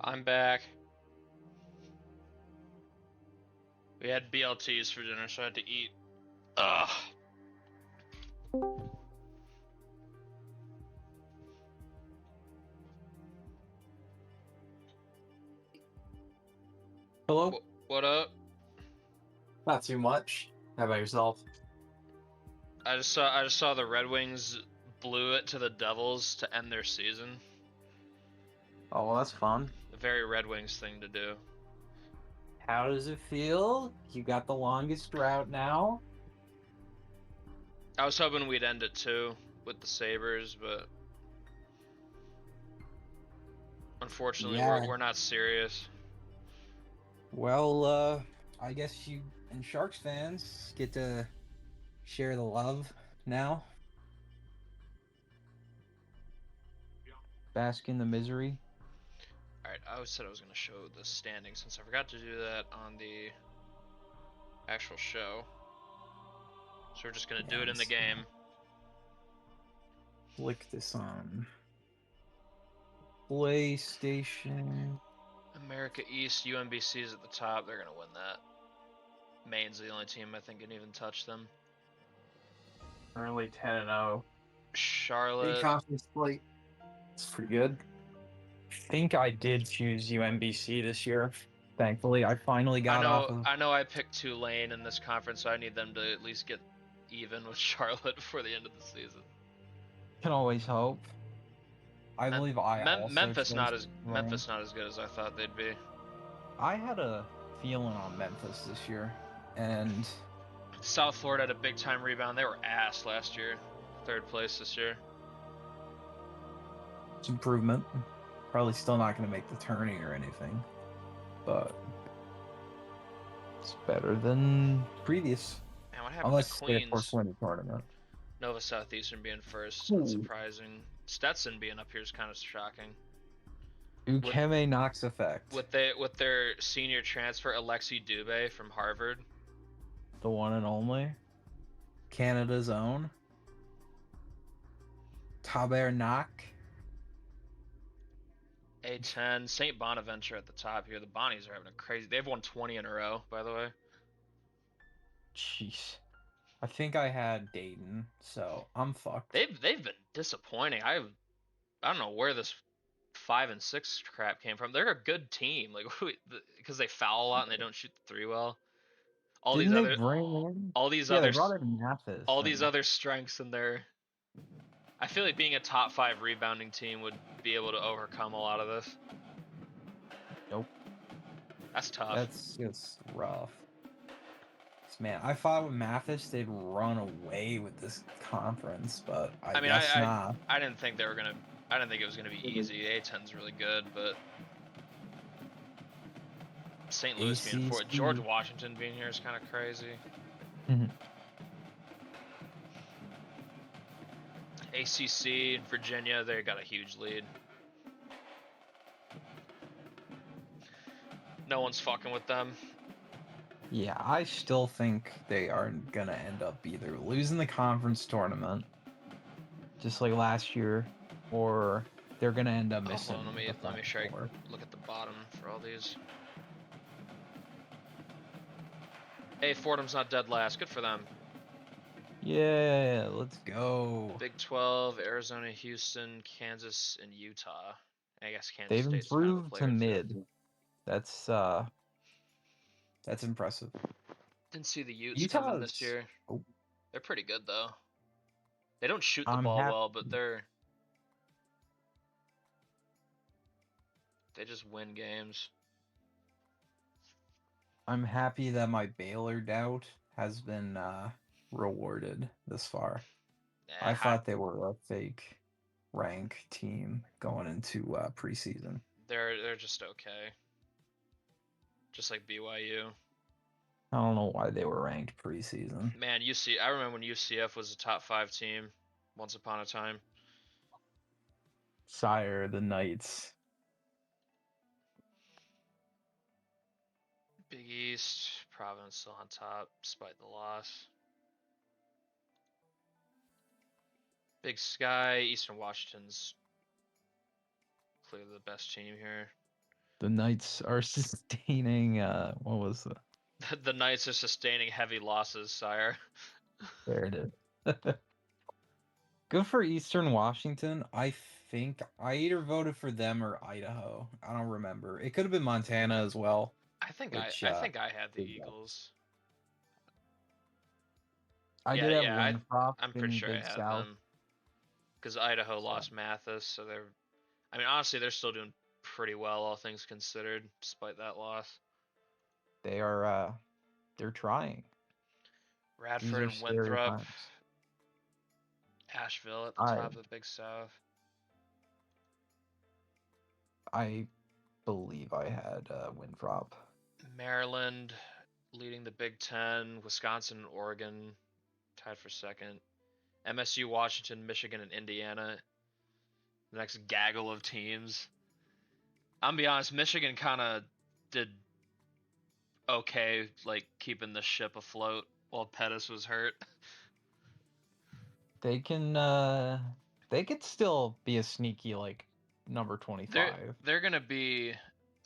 I'm back. We had BLTs for dinner, so I had to eat. Ugh. Hello? What up? Not too much. How about yourself? I just saw the Red Wings blew it to the Devils to end their season. Oh, well, that's fun. A very Red Wings thing to do. How does it feel? You got the longest drought now? I was hoping we'd end it too with the Sabres, but unfortunately Yeah. we're not serious. Well, I guess you and Sharks fans get to share the love now. Bask in the misery. Alright, I said I was gonna show the standings since I forgot to do that on the actual show. So we're just gonna do it in the game. Flick this on PlayStation. America East, UMBC is at the top. They're gonna win that. Maine's the only team I think can even touch them. Currently 10-0. Charlotte. Conference play. It's pretty good. I think I did choose UMBC this year. Thankfully, I finally got off of. I know I picked Tulane in this conference, so I need them to at least get even with Charlotte before the end of the season. Can always hope. I believe Memphis not as good as I thought they'd be. I had a feeling on Memphis this year, and South Florida had a big time rebound. They were ass last year. Third place this year. it's improvement. Probably still not going to make the tourney or anything, but it's better than previous. Man, what happened Unless to they, of Queens? course, win the tournament. Nova Southeastern being first, Ooh. unsurprising. Stetson being up here is kind of shocking. Ukeme Knox effect. With their senior transfer, Alexi Dubé from Harvard. The one and only. Canada's own. Tabernac. A10. St. Bonaventure at the top here. The Bonnies are having a crazy... They've won 20 in a row, by the way. Jeez. I think I had Dayton, so I'm fucked. They've been disappointing. I don't know where this 5 and 6 crap came from. They're a good team, like because they foul a lot and they don't shoot the three well. All Didn't these they other bring? all these Yeah, other they brought in Mathis. all these other strengths in there. I feel like being a top 5 rebounding team would be able to overcome a lot of this. Nope. That's tough. That's just rough. Man, I thought with Mathis they'd run away with this conference, but I guess not. I didn't think they were gonna. I didn't think it was gonna be easy. A10's really good, but St. Louis being fourth, George Washington being here is kind of crazy. ACC and Virginia, they got a huge lead. No one's fucking with them. Yeah, I still think they are gonna end up either losing the conference tournament, just like last year, or they're gonna end up missing. Hold on, let me sure I look at the bottom for all these. Hey, Fordham's not dead last. Good for them. Yeah, let's go. Big 12, Arizona, Houston, Kansas, and Utah. I guess Kansas They've State's improved kind of a to player mid. too. That's impressive. Didn't see the Utes coming this year. Oh. They're pretty good though. They don't shoot the ball well, but they just win games. I'm happy that my Baylor doubt has been rewarded this far. I thought they were a fake rank team going into preseason. They're just okay. Just like BYU. I don't know why they were ranked preseason. Man, I remember when UCF was a top 5 team once upon a time. Sire, the Knights. Big East, Providence still on top, despite the loss. Big Sky, Eastern Washington's clearly the best team here. The Knights are sustaining. What was the? The Knights are sustaining heavy losses, sire. There it is. Good for Eastern Washington. I think I either voted for them or Idaho. I don't remember. It could have been Montana as well, which I think I had the did that. Eagles. I Yeah, did have yeah, Winthrop I'm pretty in sure I Big had South. them because Idaho So lost Mathis, so they're. I mean, honestly, they're still doing pretty well, all things considered, despite that loss. they are they're trying. These Radford are and scary Winthrop, times. Asheville at the I top of the Big South. I believe I had Winthrop. Maryland leading the Big Ten. Wisconsin and Oregon tied for second. MSU, Washington, Michigan, and Indiana. The next gaggle of teams. I'm gonna be honest, Michigan kind of did okay, like keeping the ship afloat while Pettis was hurt. They can they could still be a sneaky like number They're 25. they're gonna be,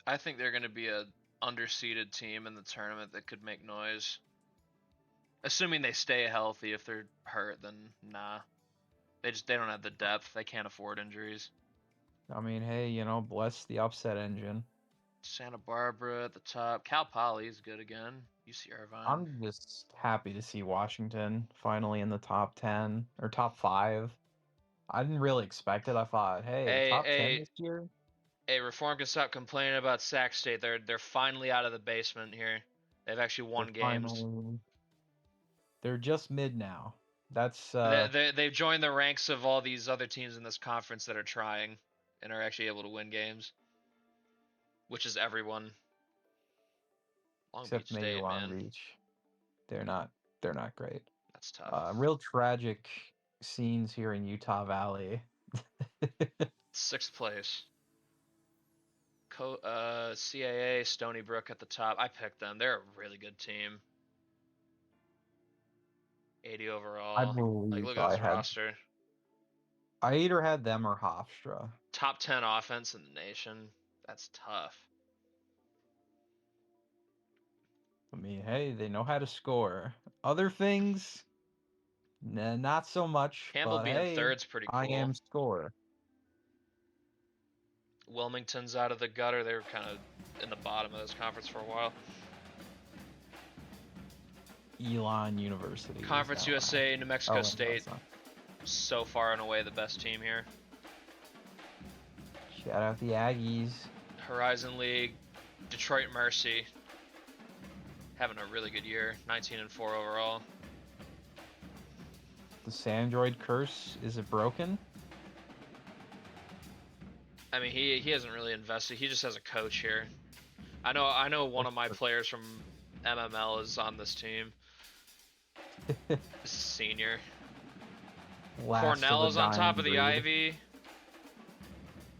I think they're gonna be a underseeded team in the tournament that could make noise. Assuming they stay healthy. If they're hurt, then nah. They don't have the depth. They can't afford injuries. I mean, hey, bless the upset engine. Santa Barbara at the top. Cal Poly is good again. UC Irvine. I'm just happy to see Washington finally in the top 10 or top 5. I didn't really expect it. I thought, hey, A top 10 a this year? a Reform can stop complaining about Sac State. They're finally out of the basement here. They've actually They're won games. finally they're just mid now. That's They've joined the ranks of all these other teams in this conference that are trying and are actually able to win games, which is everyone. Long except Beach maybe State, Long man, Beach. They're not great. that's tough. Real tragic scenes here in Utah Valley. Sixth place. CAA, Stony Brook at the top. I picked them. They're a really good team. 80 I overall. Like, believe look at I this had roster. I either had them or Hofstra. Top 10 offense in the nation. That's tough. I mean, hey, they know how to score. Other things, nah, not so much, Campbell but being hey, third's pretty I cool. am score. Wilmington's out of the gutter. They were kind of in the bottom of this conference for a while. Elon University is Conference now last. USA, New Mexico Oh, wait, no, State, it's not. so far and away the best team here. Shout out the Aggies. Horizon League, Detroit Mercy, having a really good year. 19-4 overall. The Sandroid curse, is it broken? I mean, he hasn't really invested. He just has a coach here. I know one of my players from MML is on this team. This is senior. Last of Cornell the is on top dying of the breed. Ivy.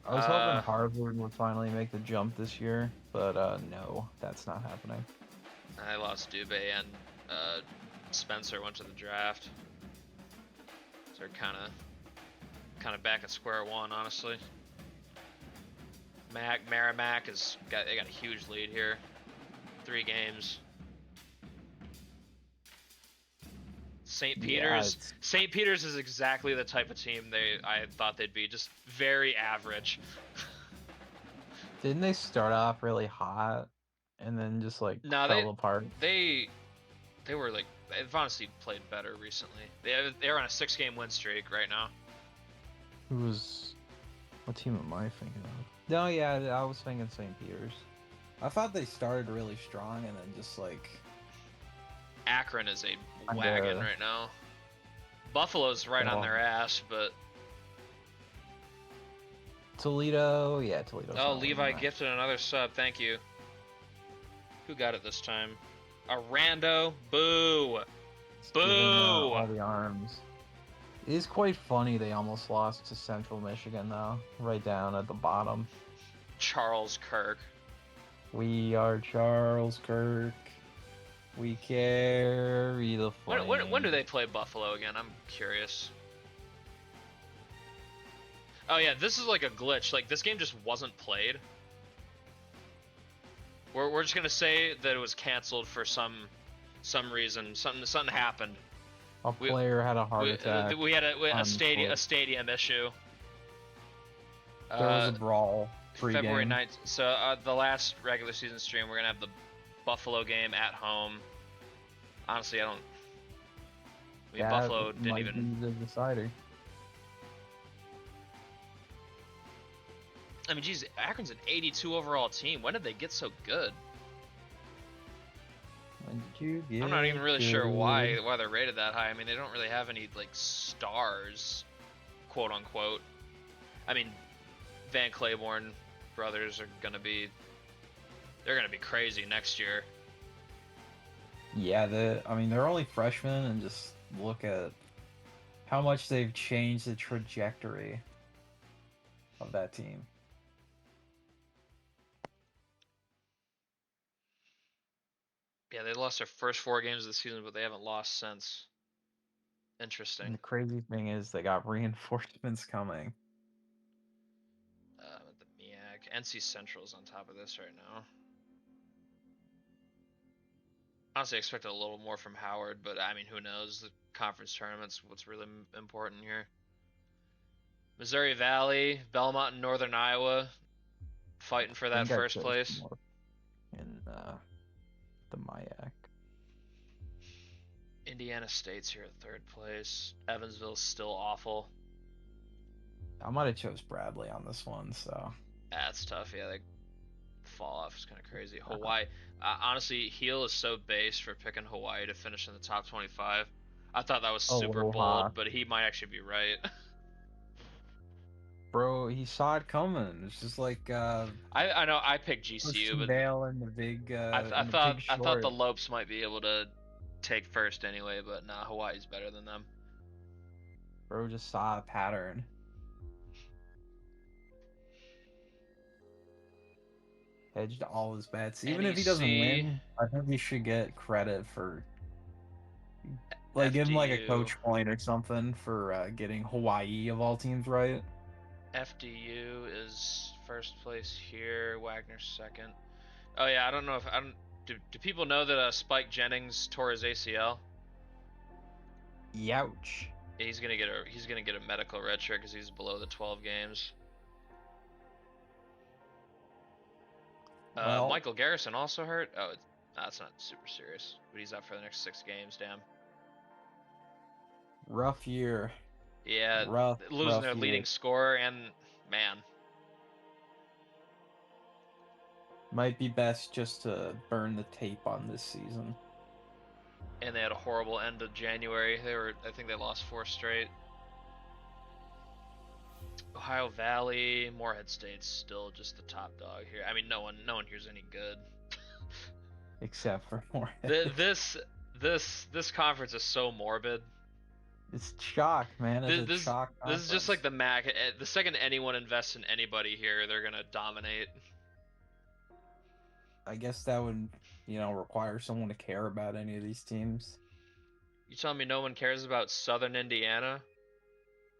I was hoping Harvard would finally make the jump this year, but no, that's not happening. I lost Dubé and Spencer went to the draft. So they're kind of back at square one, honestly. Merrimack they got a huge lead here. 3 games. St. Yeah, Peter's. St. Peter's is exactly the type of team I thought they'd be. Just very average. didn't they start off really hot and then just like No, fell apart? they were like they've honestly played better recently. They're on a 6-game win streak right now. What team am I thinking of? No, yeah, I was thinking St. Peter's. I thought they started really strong and then just like Akron is a wagon kinda, right now. Buffalo's right on well, their ass, but Toledo, yeah, Toledo's oh, not winning Levi that. gifted another sub. Thank you. Who got it this time? A rando. Boo. It's giving Boo. all the arms. It is quite funny they almost lost to Central Michigan though, right down at the bottom. Charles Kirk. We are Charles Kirk. We carry the flame. When do they play Buffalo again? I'm curious. Oh yeah, this is like a glitch. Like this game just wasn't played. We're just gonna say that it was canceled for some reason. Something happened. A player had a heart We attack. we had a Unquote. stadium issue. There was a brawl February pre-game. 9th. So the last regular season stream, we're gonna have the Buffalo game at home. Honestly, I don't. I mean, Buffalo didn't might even. be the decider. I mean, geez, Akron's an 82 overall team. When did they get so good? When did you get I'm not even really good? sure why they're rated that high. I mean, they don't really have any like stars, quote unquote. I mean, Van Claiborne brothers are gonna be. They're gonna be crazy next year. Yeah, I mean, they're only freshmen, and just look at how much they've changed the trajectory of that team. Yeah, they lost their first 4 games of the season, but they haven't lost since. Interesting. And the crazy thing is they got reinforcements coming. The MEAC. NC Central's on top of this right now. Honestly, I expected a little more from Howard, but I mean, who knows? The conference tournament's what's really important here. Missouri Valley, Belmont, and Northern Iowa fighting for that first place. In the MIAC. Indiana State's here at 3rd place. Evansville's still awful. I might have chose Bradley on this one, so. That's tough. Yeah, the fall off is kind of crazy. Hawaii. Honestly, Heel is so base for picking Hawaii to finish in the top 25. I thought that was super bold, but he might actually be right. Bro, he saw it coming. It's just like I know I picked GCU, but Dale in the big. I thought the Lopes might be able to take first anyway, but nah, Hawaii's better than them. Bro just saw a pattern. Hedged all his bets. Even if he doesn't win, I think he should get credit for, like, give him like a coach point or something for getting Hawaii of all teams right. FDU is first place here. Wagner's second. Oh yeah, I don't know if do people know that Spike Jennings tore his ACL? Youch. He's gonna get a medical red shirt because he's below the 12 games. Well, Michael Garrison also hurt. Oh, that's not super serious, but he's out for the next 6 games. Damn. Rough year. Yeah, losing their leading scorer, and man, might be best just to burn the tape on this season. And they had a horrible end of January. I think they lost 4 straight. Ohio Valley, Morehead State's still just the top dog here. I mean, no one here's any good. Except for Morehead. This conference is so morbid. It's chalk, man. It's chalk conference. This is just like the MAC. The second anyone invests in anybody here, they're gonna dominate. I guess that would, require someone to care about any of these teams. You telling me no one cares about Southern Indiana?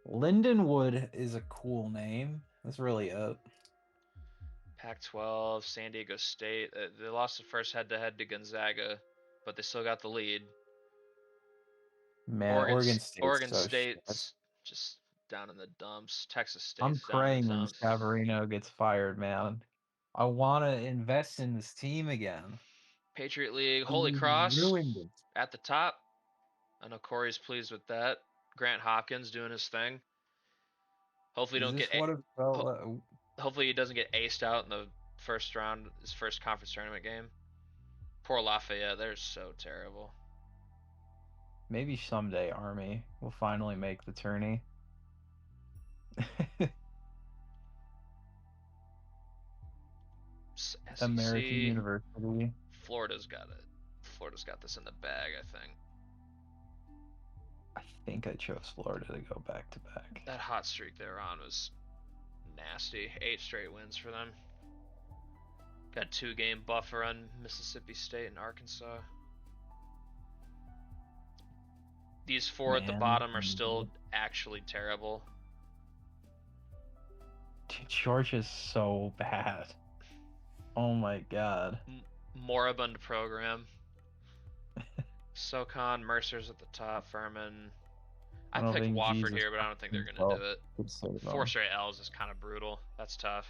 Lindenwood is a cool name. That's really it. Pac-12, San Diego State. They lost the first head-to-head to Gonzaga, but they still got the lead. Man, Oregon State's just down in the dumps. Texas State's I'm praying when Savarino gets fired, man. I want to invest in this team again. Patriot League, Holy Cross at the top. I know Corey's pleased with that. Grant Hopkins doing his thing. Hopefully, hopefully he doesn't get aced out in the first round, his first conference tournament game. Poor Lafayette, they're so terrible. Maybe someday Army will finally make the tourney. SEC, American University. Florida's got this in the bag, I think. I think I chose Florida to go back to back. That hot streak they were on was nasty. 8 straight wins for them. Got a 2-game buffer on Mississippi State and Arkansas. These 4 at the bottom are still actually terrible. Dude, Georgia's so bad. Oh my god. Moribund program. SoCon, Mercer's at the top, Furman. I I don't picked think Wofford Jesus here, but I don't think they're gonna himself do it. could save 4 them. straight L's is kind of brutal. That's tough.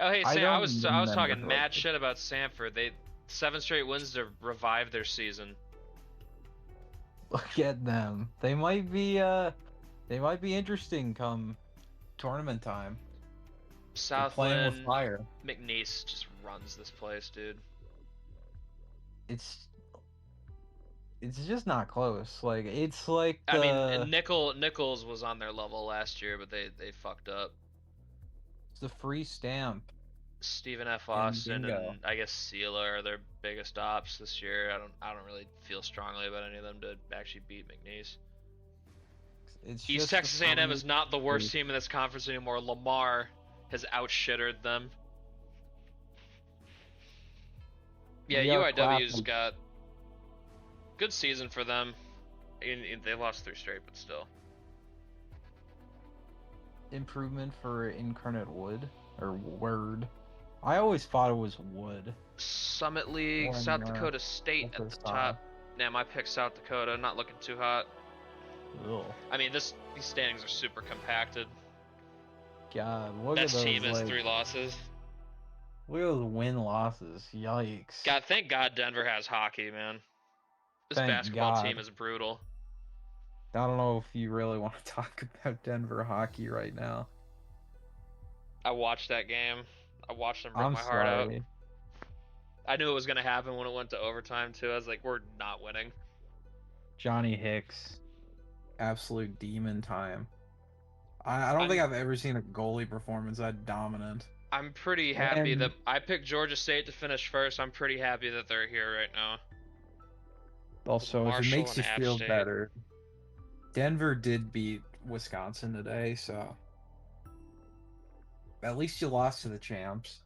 Oh hey I Sam, I don't was remember talking who I mad picked. shit about Samford. They 7 straight wins to revive their season. Look at them. They might be interesting come tournament time. They're playing with Southland, fire. McNeese just runs this place, dude. It's it's just not close. Like it's like I mean, the Nichols was on their level last year, but they fucked up. it's the free stamp Stephen F. and Austin bingo. and I guess Sela are their biggest ops this year. I don't really feel strongly about any of them to actually beat McNeese. It's East just the Texas A&M free. is not the worst team in this conference anymore. Lamar has outshittered them. Yeah, We are UIW's clapping. got good season for them. They lost 3 straight, but still. Improvement for Incarnate Wood or Word. I always thought it was Wood. Summit League, When South Dakota State I at the first saw top. Damn, I picked South Dakota. Not looking too hot. Ugh. I mean, these standings are super compacted. God, look Best at those team has like 3 losses. look at those win losses. Yikes. God, thank God Denver has hockey, man. This Thank basketball team God. is brutal. I don't know if you really want to talk about Denver hockey right now. I watched that game. I watched them rip I'm my heart out. sorry. I knew it was going to happen when it went to overtime, too. I was like, we're not winning. Johnny Hicks, absolute demon time. I don't think I've ever seen a goalie performance that dominant. I'm pretty happy that And I picked Georgia State to finish first. I'm pretty happy that they're here right now. With also, if it Marshall makes and you App feel State. better, Denver did beat Wisconsin today, so at least you lost to the champs.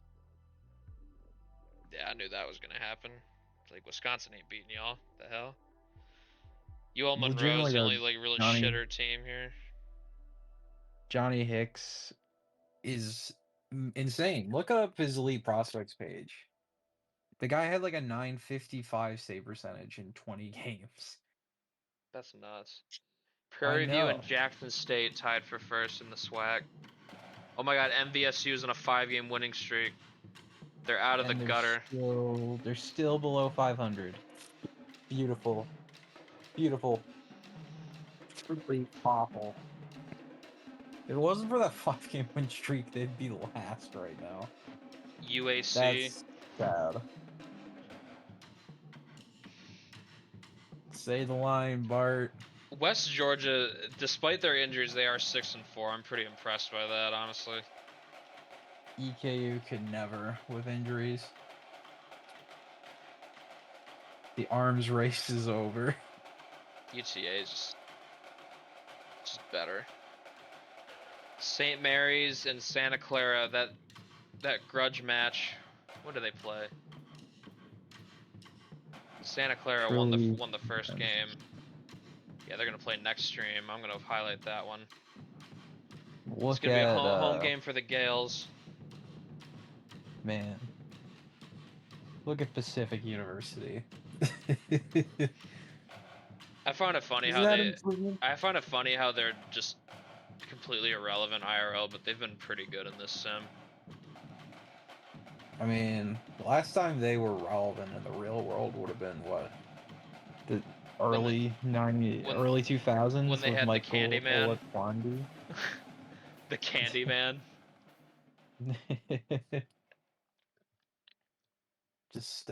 Yeah, I knew that was going to happen. It's like, Wisconsin ain't beating y'all. The hell? UL Monroe's Legitimately, the only like really Johnny shitter team here. Johnny Hicks is insane. Look up his elite prospects page. The guy had like a 955 save percentage in 20 games. That's nuts. I Prairie View and know. Jackson State tied for first in the SWAC. Oh my God, MVSU's on a 5-game winning streak. They're out of the And gutter. they're still below 500. Beautiful. Beautiful. Truly awful. If it wasn't for that 5-game win streak, they'd be last right now. UAC. That's sad. Say the line, Bart. West Georgia, despite their injuries, they are 6-4. I'm pretty impressed by that, honestly. EKU could never with injuries. The arms race is over. UTA is just better. St. Mary's and Santa Clara, that grudge match. When do they play? Santa Clara won Really, the first game. Yeah, they're gonna play next stream. I'm gonna highlight that one. It's look gonna be a at home game for the Gales. man. Look at Pacific University. I find it funny Isn't how that improvement? I find it funny how they're just completely irrelevant IRL, but they've been pretty good in this sim. I mean, the last time they were relevant in the real world would have been what? The When the, when early 2000s they with had the Michael Candyman, Olakwandy. the Candyman. Just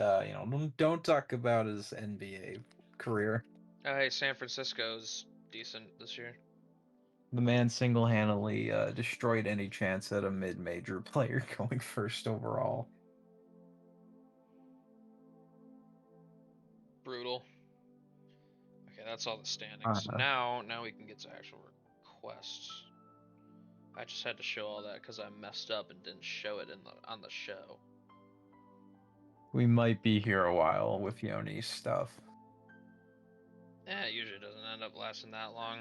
don't talk about his NBA career. Oh, hey, San Francisco's decent this year. The man single-handedly destroyed any chance at a mid-major player going first overall. Brutal. Okay, that's all the standings. Now we can get to actual requests. I just had to show all that because I messed up and didn't show it on the show. We might be here a while with Yoni's stuff. It usually doesn't end up lasting that long.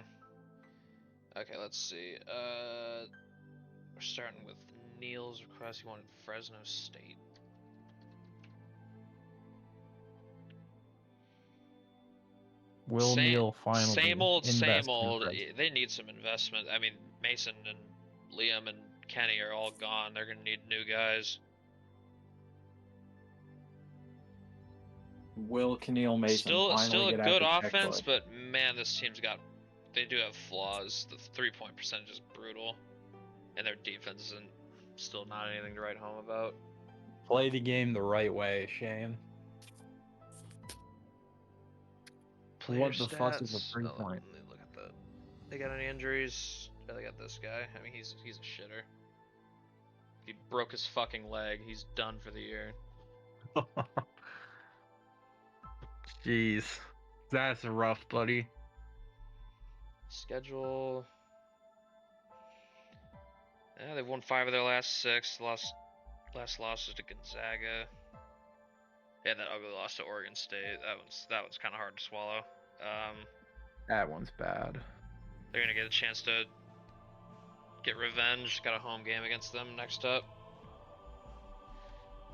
Okay, let's see. We're starting with Neil's request. He wanted Fresno State. Will Neal finally same old, invest same old. in Fresno? They need some investment. I mean, Mason and Liam and Kenny are all gone. They're gonna need new guys. Will Keneal Mason Still a get good out the offense, checkbook? but man, this team's they do have flaws. The 3-point percentage is brutal, and their defense isn't still not anything to write home about. Play the game the right way, Shane. What the fuck is a 3-point? Let me look at that. They got any injuries? Yeah, they got this guy. I mean, he's a shitter. He broke his fucking leg. He's done for the year. Jeez, that's rough, buddy. Schedule. Yeah, they've won 5 of their last 6. Last loss is to Gonzaga. Yeah, that ugly loss to Oregon State. That one's kind of hard to swallow. That one's bad. They're gonna get a chance to get revenge. Got a home game against them next up.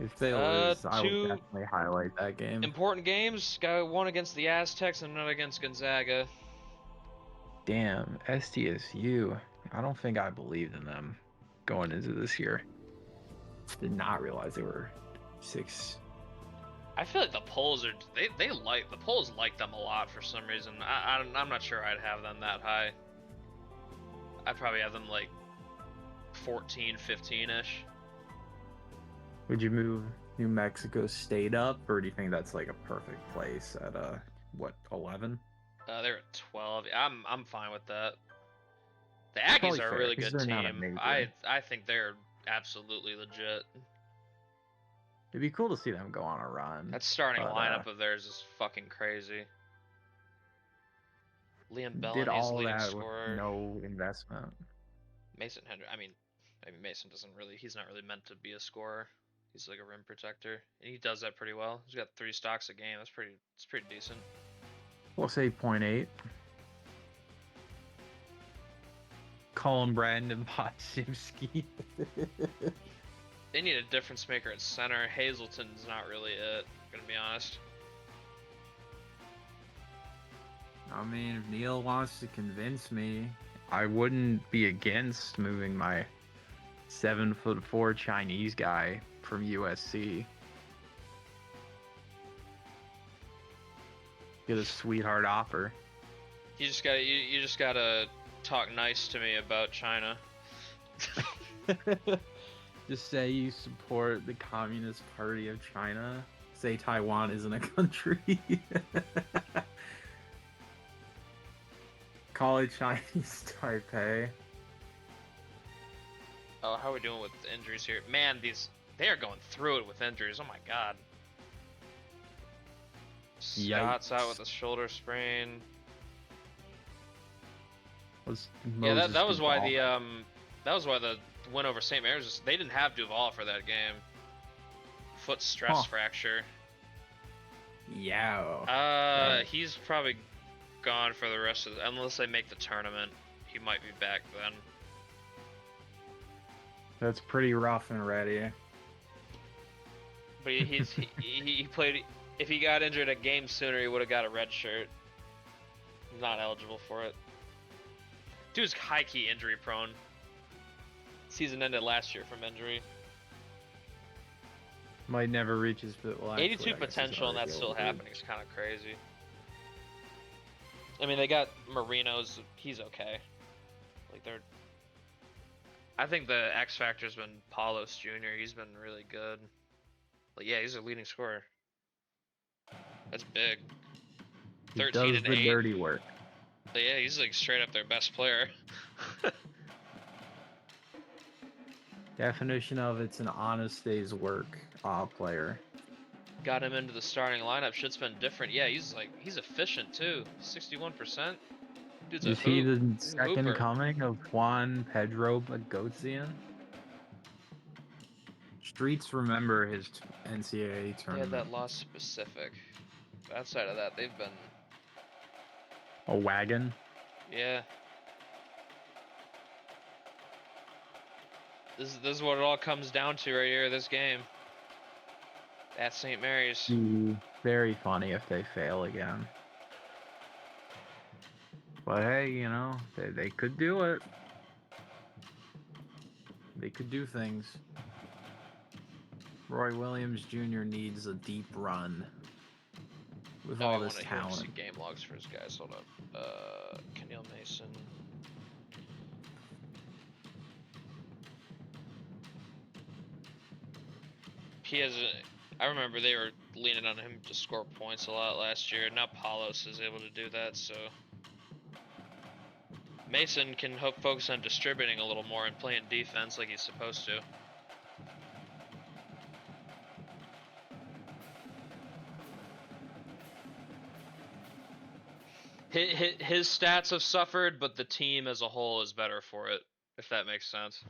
If they lose, I would definitely highlight that game. Important games. Got one against the Aztecs and another against Gonzaga. Damn, SDSU. I don't think I believed in them going into this year. Did not realize they were 6. I feel like the polls are the polls like them a lot for some reason. I'm not sure I'd have them that high. I'd probably have them like 14, 15-ish. Would you move New Mexico State up, or do you think that's like a perfect place at 11? They're at 12. I'm fine with that. The Aggies are a really good team. I think they're absolutely legit. It'd be cool to see them go on a run. That starting lineup of theirs is fucking crazy. Liam Bellamy's leading scorer. With no investment. Mason Hendry. I mean, Mason he's not really meant to be a scorer. He's like a rim protector, and he does that pretty well. He's got 3 stocks a game. It's pretty decent. We'll say 0.8. Colin Brandon Podzimski. They need a difference maker at center. Hazleton's not really it, gonna be honest. I mean, if Neil wants to convince me, I wouldn't be against moving my 7'4" Chinese guy from USC. Get a sweetheart offer. You just gotta talk nice to me about China. Just say you support the Communist Party of China. Say Taiwan isn't a country. Call it Chinese Taipei. Oh, how are we doing with the injuries here? Man, they are going through it with injuries. Oh my god. Scott's out with a shoulder sprain. That was why the win over St. Mary's. They didn't have Duval for that game. Foot stress fracture. Yeah. He's probably gone for the rest of unless they make the tournament. He might be back then. That's pretty rough and ready. But he played. If he got injured a game sooner, he would have got a red shirt. Not eligible for it. Dude's high key injury prone. Season ended last year from injury. Might never reach his fit. Well, 82 potential, and that's still happening. It's kind of crazy. I mean, they got Marino's. He's okay. Like I think the X factor's been Paulos Jr. He's been really good. But yeah, he's a leading scorer. That's big. 13 and 8. The dirty work. But yeah, he's like straight up their best player. Definition of it's an honest day's work player. Got him into the starting lineup. Shit's been different. Yeah, he's efficient too. 61%. Dude's Is he the second coming of Juan Pedro Bogosian? Streets remember his NCAA tournament. Yeah, that loss specific. Outside of that, they've been a wagon. Yeah. This is what it all comes down to right here. This game at St. Mary's. Very funny if they fail again. But hey, you know, they could do it. They could do things. Roy Williams Jr. needs a deep run with all this He wants to see talent. game logs for his guys. Hold up. Keneal Mason. I remember they were leaning on him to score points a lot last year. Now Palos is able to do that, so Mason can focus on distributing a little more and playing defense like he's supposed to. His stats have suffered, but the team as a whole is better for it, if that makes sense.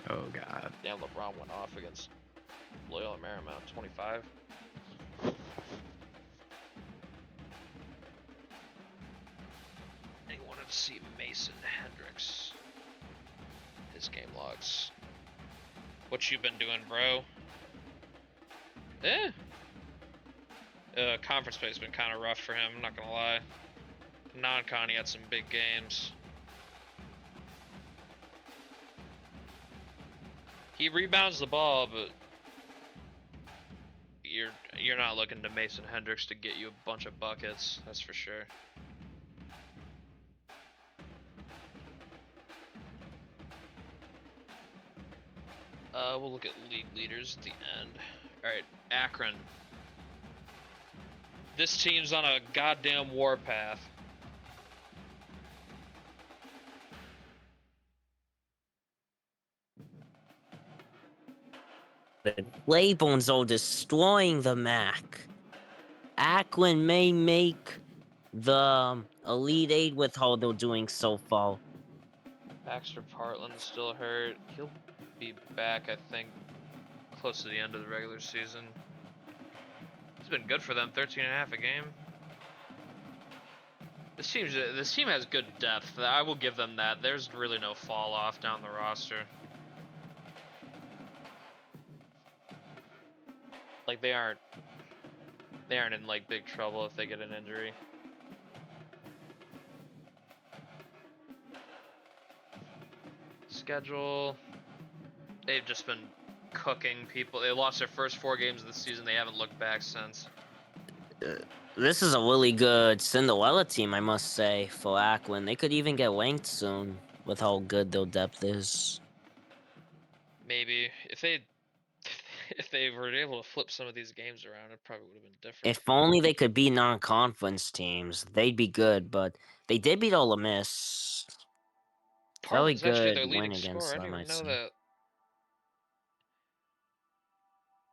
Oh, God. Damn, LeBron went off against Loyola Marymount, 25. And he wanted to see Mason Hendricks. His game logs. What you been doing, bro? Conference play's been kind of rough for him, I'm not gonna lie. Non-con, he had some big games. He rebounds the ball, but you're not looking to Mason Hendricks to get you a bunch of buckets, that's for sure. We'll look at league leaders at the end. Alright, Akron. This team's on a goddamn warpath. Playbones are destroying the MAC. Akron may make the Elite Eight with how they're doing so far. Baxter Partland's still hurt. He'll be back, I think, close to the end of the regular season. It's been good for them, 13.5 a game. This team has good depth. I will give them that. There's really no fall off down the roster. Like they aren't in like big trouble if they get an injury. Schedule. They've just been cooking people. They lost their first 4 games of the season. They haven't looked back since. This is a really good Cinderella team, I must say, for Akron. They could even get ranked soon with how good their depth is. Maybe if they were able to flip some of these games around, it probably would have been different. If only they could beat non-conference teams, they'd be good. But they did beat Ole Miss. Very Partland's actually good their win leading against scorer. I them, didn't I'd even know say. that.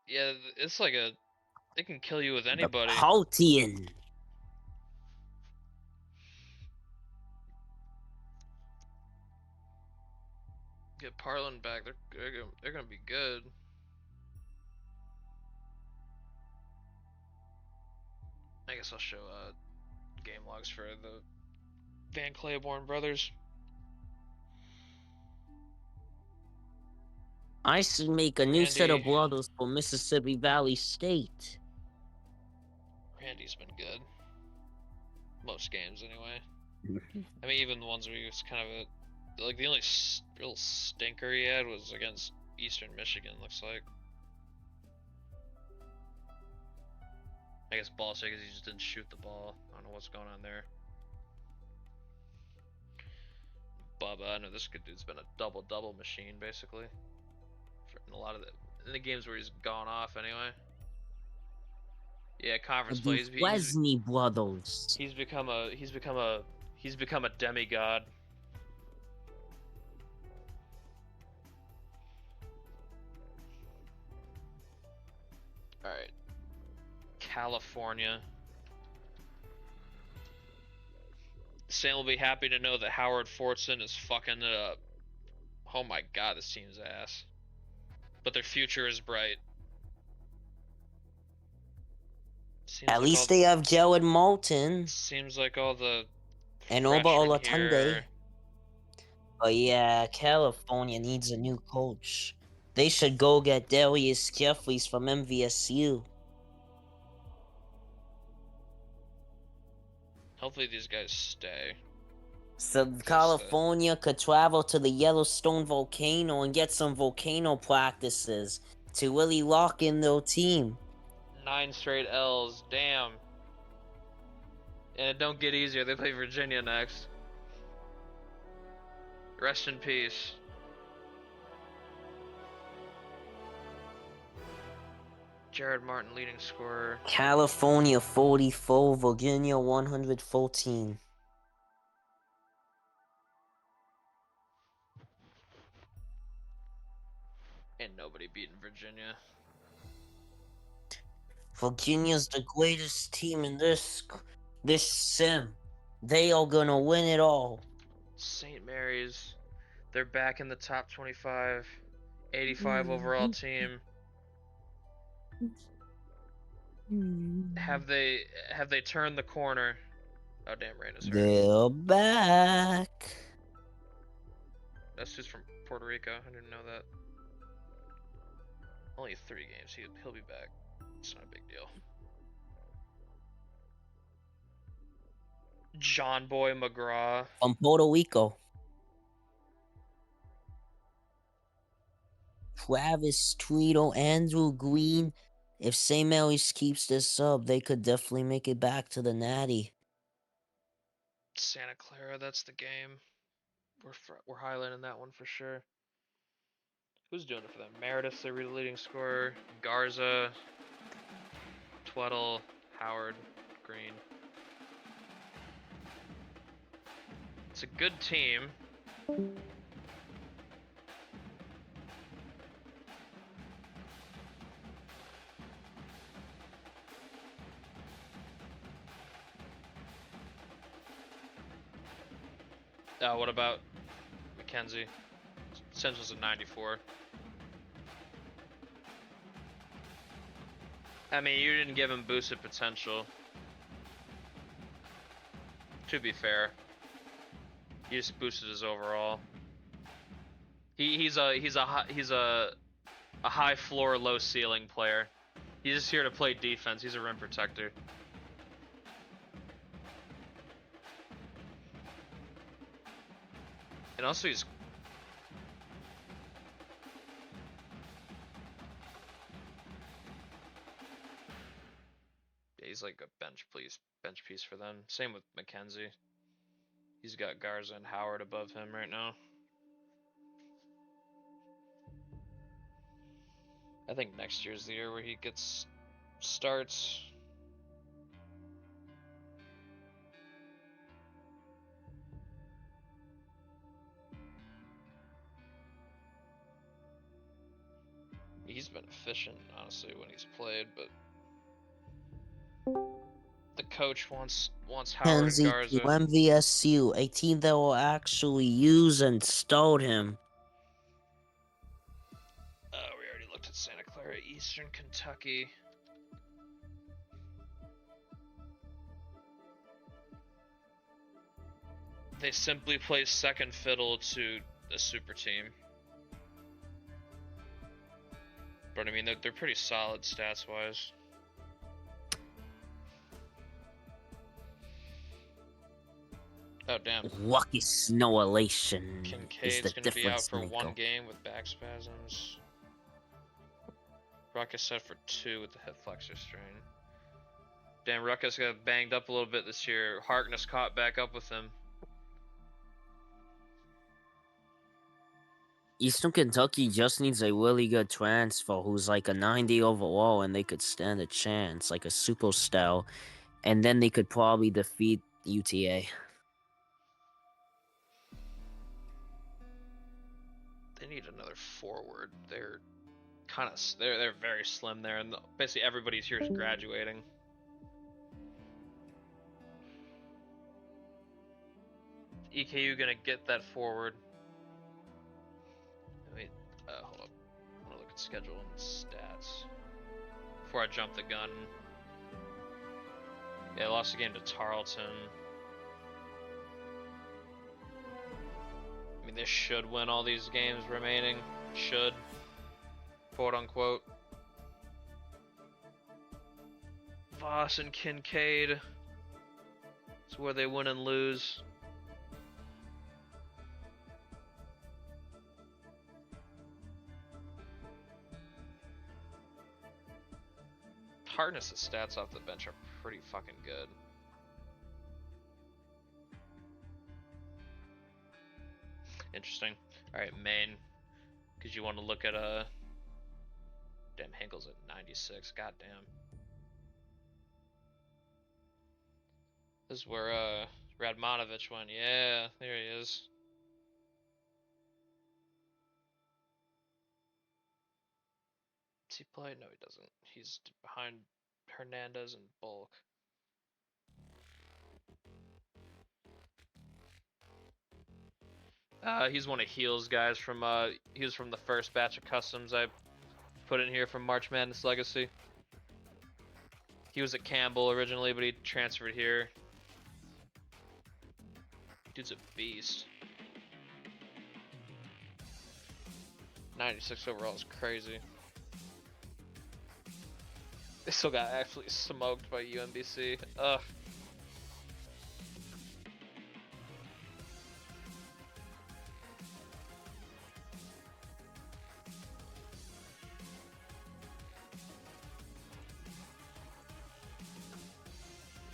Yeah, it's like they can kill you with anybody. The Pautian. Get Partland back, they're gonna be good. I guess I'll show game logs for the Van Claiborne brothers. I should make a new set of brothers for Mississippi Valley State. Randy's been good. Most games, anyway. I mean, even the ones where he was kind of like the only real stinker he had was against Eastern Michigan, looks like. I guess ball because he just didn't shoot the ball. I don't know what's going on there. Bubba, I know this good dude's been a double-double machine, basically. In a lot of the games where he's gone off, anyway. Yeah, conference play. The Wesley brothers. He's become a demigod. All right, California. Sam will be happy to know that Howard Fortson is fucking it up. Oh my god, this team's ass. But their future is bright. Seems At like least they have Jared Moulton seems like all the and Oba freshmen Olatunde. here. But yeah, California needs a new coach. They should go get Darius Jeffries from MVSU. Hopefully these guys stay. So California could travel to the Yellowstone volcano and get some volcano practices to really lock in their team. 9 straight L's, damn. And it don't get easier. They play Virginia next. Rest in peace. Jared Martin leading scorer. California 44, Virginia 114. Ain't nobody beating Virginia. Virginia's the greatest team in this sim. They are gonna win it all. St. Mary's. They're back in the top 25. 85 overall team. Have they turned the corner? Oh damn, rain is hurt. They're back. That's just from Puerto Rico. I didn't know that. Only 3 games. He'll be back. It's not a big deal. John Boy McGraw. From Puerto Rico. Travis Tweedle, Andrew Green. If St. Mary's keeps this up, they could definitely make it back to the Natty. Santa Clara, that's the game. We're highlighting that one for sure. Who's doing it for them? Meredith, their leading scorer. Garza, Tweddle, Howard, Green. It's a good team. What about McKenzie? Essential's a 94. I mean, you didn't give him boosted potential. To be fair, you just boosted his overall. He's a high floor, low ceiling player. He's just here to play defense. He's a rim protector. And also he's like a bench piece for them. Same with McKenzie. He's got Garza and Howard above him right now. I think next year's the year where he gets starts. He's been efficient, honestly, when he's played, but the coach wants Howard and Garza. To MVSU, a team that will actually use and start him. We already looked at Santa Clara, Eastern Kentucky. They simply play second fiddle to the super team. But I mean, they're pretty solid stats-wise. Oh damn. Lucky snow elation. Kincaid's gonna be out for 1 game with back spasms. Ruckus set for 2 with the hip flexor strain. Damn, Ruckus got banged up a little bit this year. Harkness caught back up with him. Eastern Kentucky just needs a really good transfer who's like a 90 overall and they could stand a chance, like a super stout, and then they could probably defeat UTA. They need another forward. They're they're very slim there, and basically everybody's here is graduating. EKU gonna get that forward. Wait, hold up. I'm gonna look at schedule and stats before I jump the gun. Yeah, they lost the game to Tarleton. I mean, they should win all these games remaining. Should. Quote unquote. Voss and Kincaid. It's where they win and lose. Hardness' stats off the bench are pretty fucking good. Interesting. Alright, Maine. Because you want to look at damn, Hinkle's at 96. Goddamn. This is where Radmanovich went. Yeah, there he is. Does he play? No, he doesn't. He's behind Hernandez and Bulk. He's one of Heel's guys from he was from the first batch of customs I put in here from March Madness Legacy. He was at Campbell originally, but he transferred here. Dude's a beast. 96 overall is crazy. They still got absolutely smoked by UMBC. Ugh.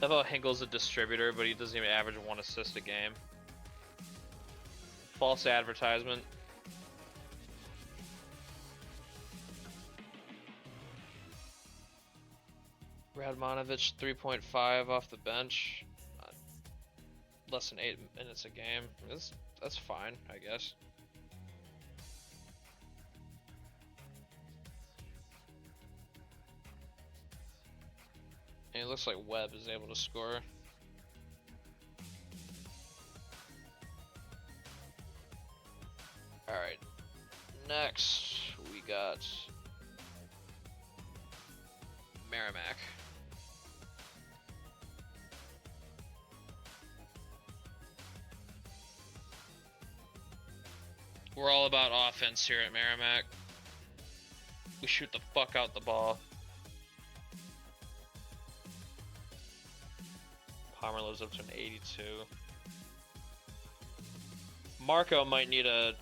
I thought Hinkle's a distributor, but he doesn't even average 1 assist a game. False advertisement. Radmanovich 3.5 off the bench. Less than 8 minutes a game. That's fine, I guess. And it looks like Webb is able to score. Alright. Next, we got Merrimack. We're all about offense here at Merrimack. We shoot the fuck out the ball. Palmer lives up to an 82. Marco might need a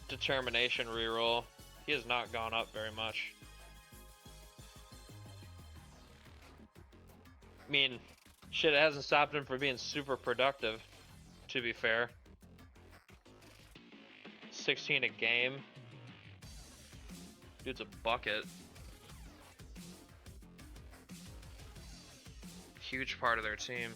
determination reroll. He has not gone up very much. I mean, shit, it hasn't stopped him from being super productive, to be fair. 16 a game. Dude's a bucket. Huge part of their team.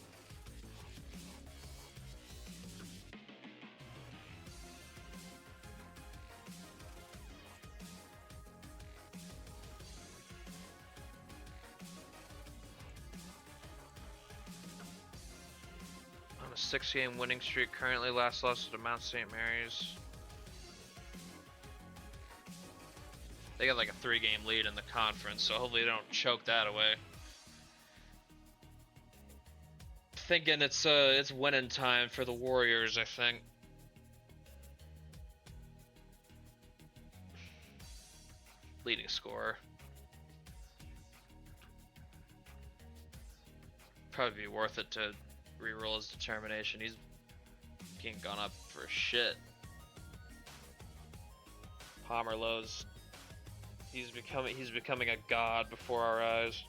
On a 6-game winning streak, currently last loss to Mount St. Mary's. They got like a 3-game lead in the conference, so hopefully they don't choke that away. Thinking it's winning time for the Warriors, I think. Leading scorer. Probably be worth it to reroll his determination. He ain't gone up for shit. Pomerleau's he's becoming a god before our eyes.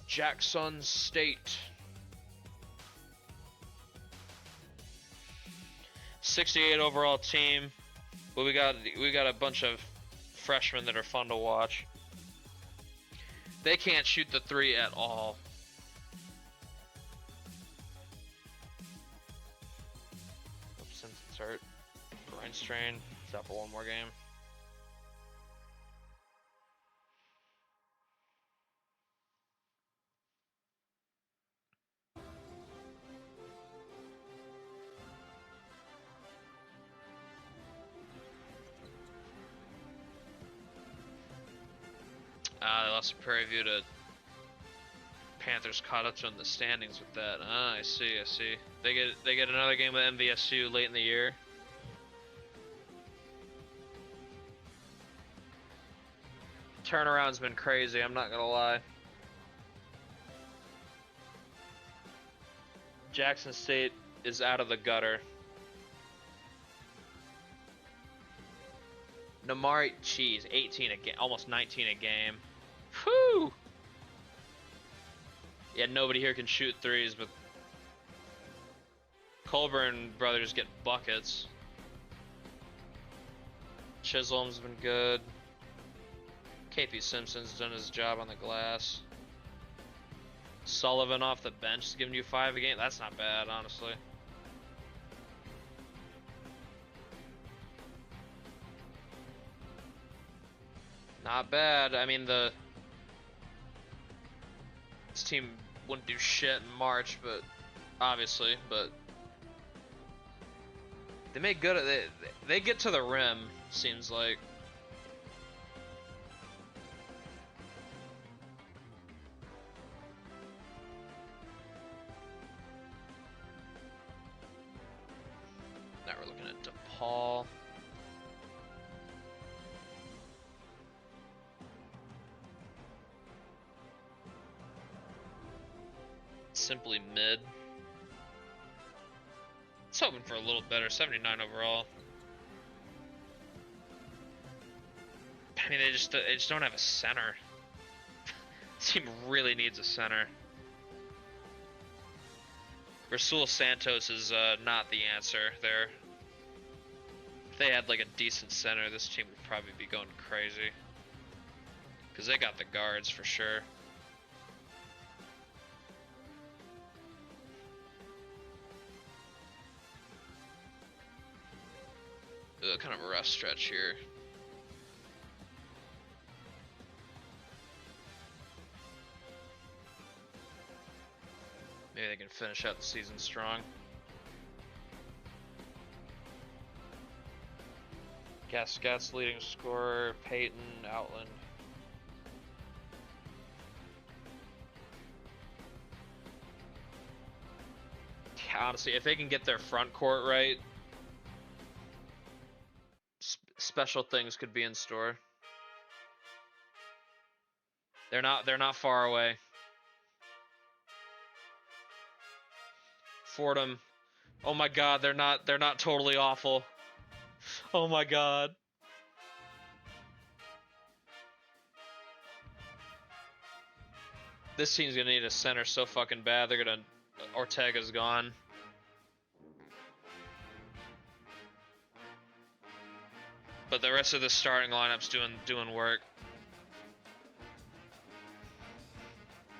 Jackson State. 68 overall team, but we got a bunch of freshmen that are fun to watch. They can't shoot the 3 at all. Oops, Simpson's hurt. Groin strain. It's out for 1 more game. They lost to Prairie View to Panthers. Caught up to in the standings with that. I see. They get another game with MVSU late in the year. Turnaround's been crazy, I'm not gonna lie. Jackson State is out of the gutter. Namari Cheese, 18 a game, almost 19 a game. Whew! Yeah, nobody here can shoot threes, but Colburn brothers get buckets. Chisholm's been good. KP Simpson's done his job on the glass. Sullivan off the bench is giving you 5 a game. That's not bad, honestly. Not bad. I mean, this team wouldn't do shit in March, but they make good at it. They get to the rim, seems like. Now we're looking at DePaul. Simply mid. It's hoping for a little better, 79 overall. I mean, they just don't have a center. This team really needs a center. Rasul Santos is not the answer there. If they had like a decent center, this team would probably be going crazy. Because they got the guards for sure. Kind of a rough stretch here. Maybe they can finish out the season strong. Gasquet's leading scorer, Peyton, Outland. Yeah, honestly, if they can get their front court right, special things could be in store. They're not far away. Fordham. Oh my god, they're not totally awful. Oh my god. This team's gonna need a center so fucking bad. They're gonna Ortega's gone. But the rest of the starting lineup's doing work.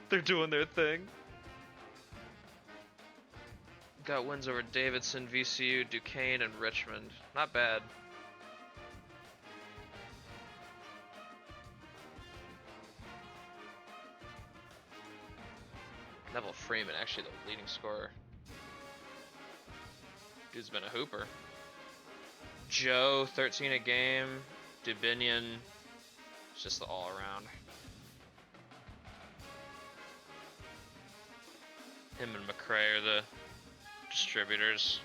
They're doing their thing. Got wins over Davidson, VCU, Duquesne, and Richmond. Not bad. Neville Freeman, actually the leading scorer. Dude's been a hooper. Joe, 13 a game. Dubinian, it's just the all-around. Him and McCray are the distributors.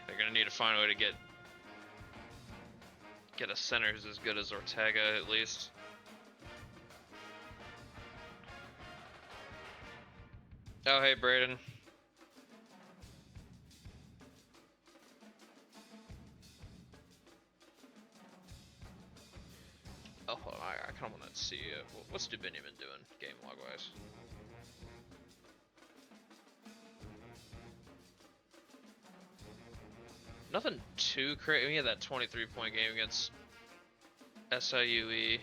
They're gonna need to find a way to get a center who's as good as Ortega at least. Oh, hey, Braden. Oh, hold on, I kind of want to see what's Dubinian been doing game log wise. Nothing too crazy. We had that 23-point game against SIUE.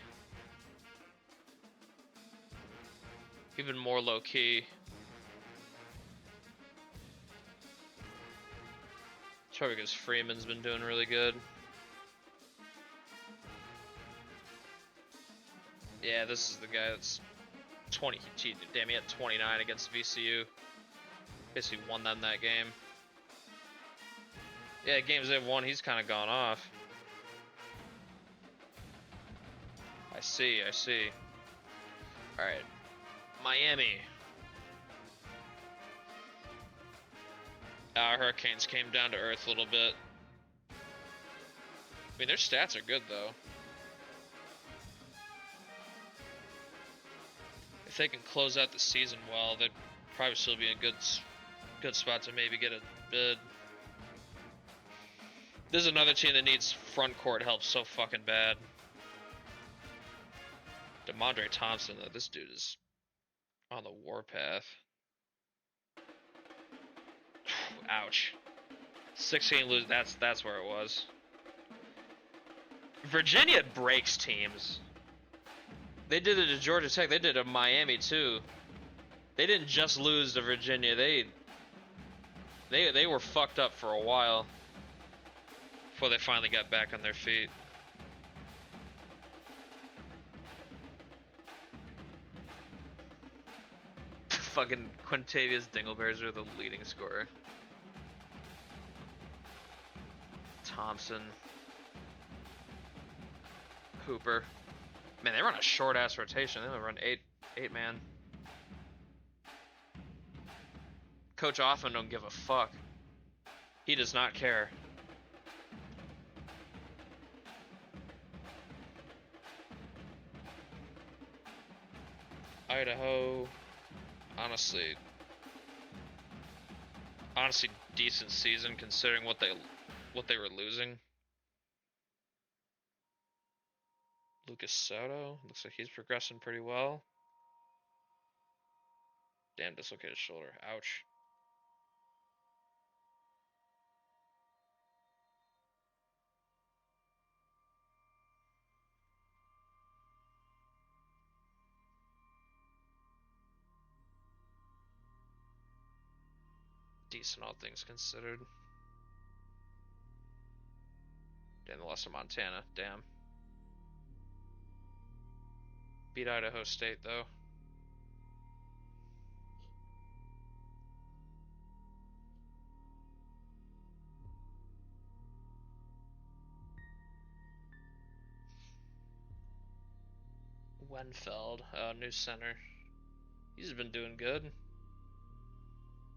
Even more low key. It's probably because Freeman's been doing really good. Yeah, this is the guy that's 20. Damn, he had 29 against VCU. Basically won them that game. Yeah, games they've won, he's kind of gone off. I see. All right, Miami. Our Hurricanes came down to earth a little bit. I mean, their stats are good though. If they can close out the season well, they'd probably still be in a good spot to maybe get a bid. This is another team that needs front court help so fucking bad. DeMondre Thompson, though, this dude is on the warpath. Ouch. 16 lose. That's where it was. Virginia breaks teams. They did it to Georgia Tech. They did it to Miami too. They didn't just lose to Virginia. They were fucked up for a while before they finally got back on their feet. Fucking Quintavious Dingleberries are the leading scorer. Thompson. Hooper. Man, they run a short ass rotation. They only run eight man. Coach Offman don't give a fuck. He does not care. Idaho, honestly decent season considering what they were losing. Lucas Soto, looks like he's progressing pretty well. Damn, dislocated shoulder, ouch. Decent, all things considered. Damn, they lost to Montana. Damn. Beat Idaho State, though. Wenfeld, new center. He's been doing good.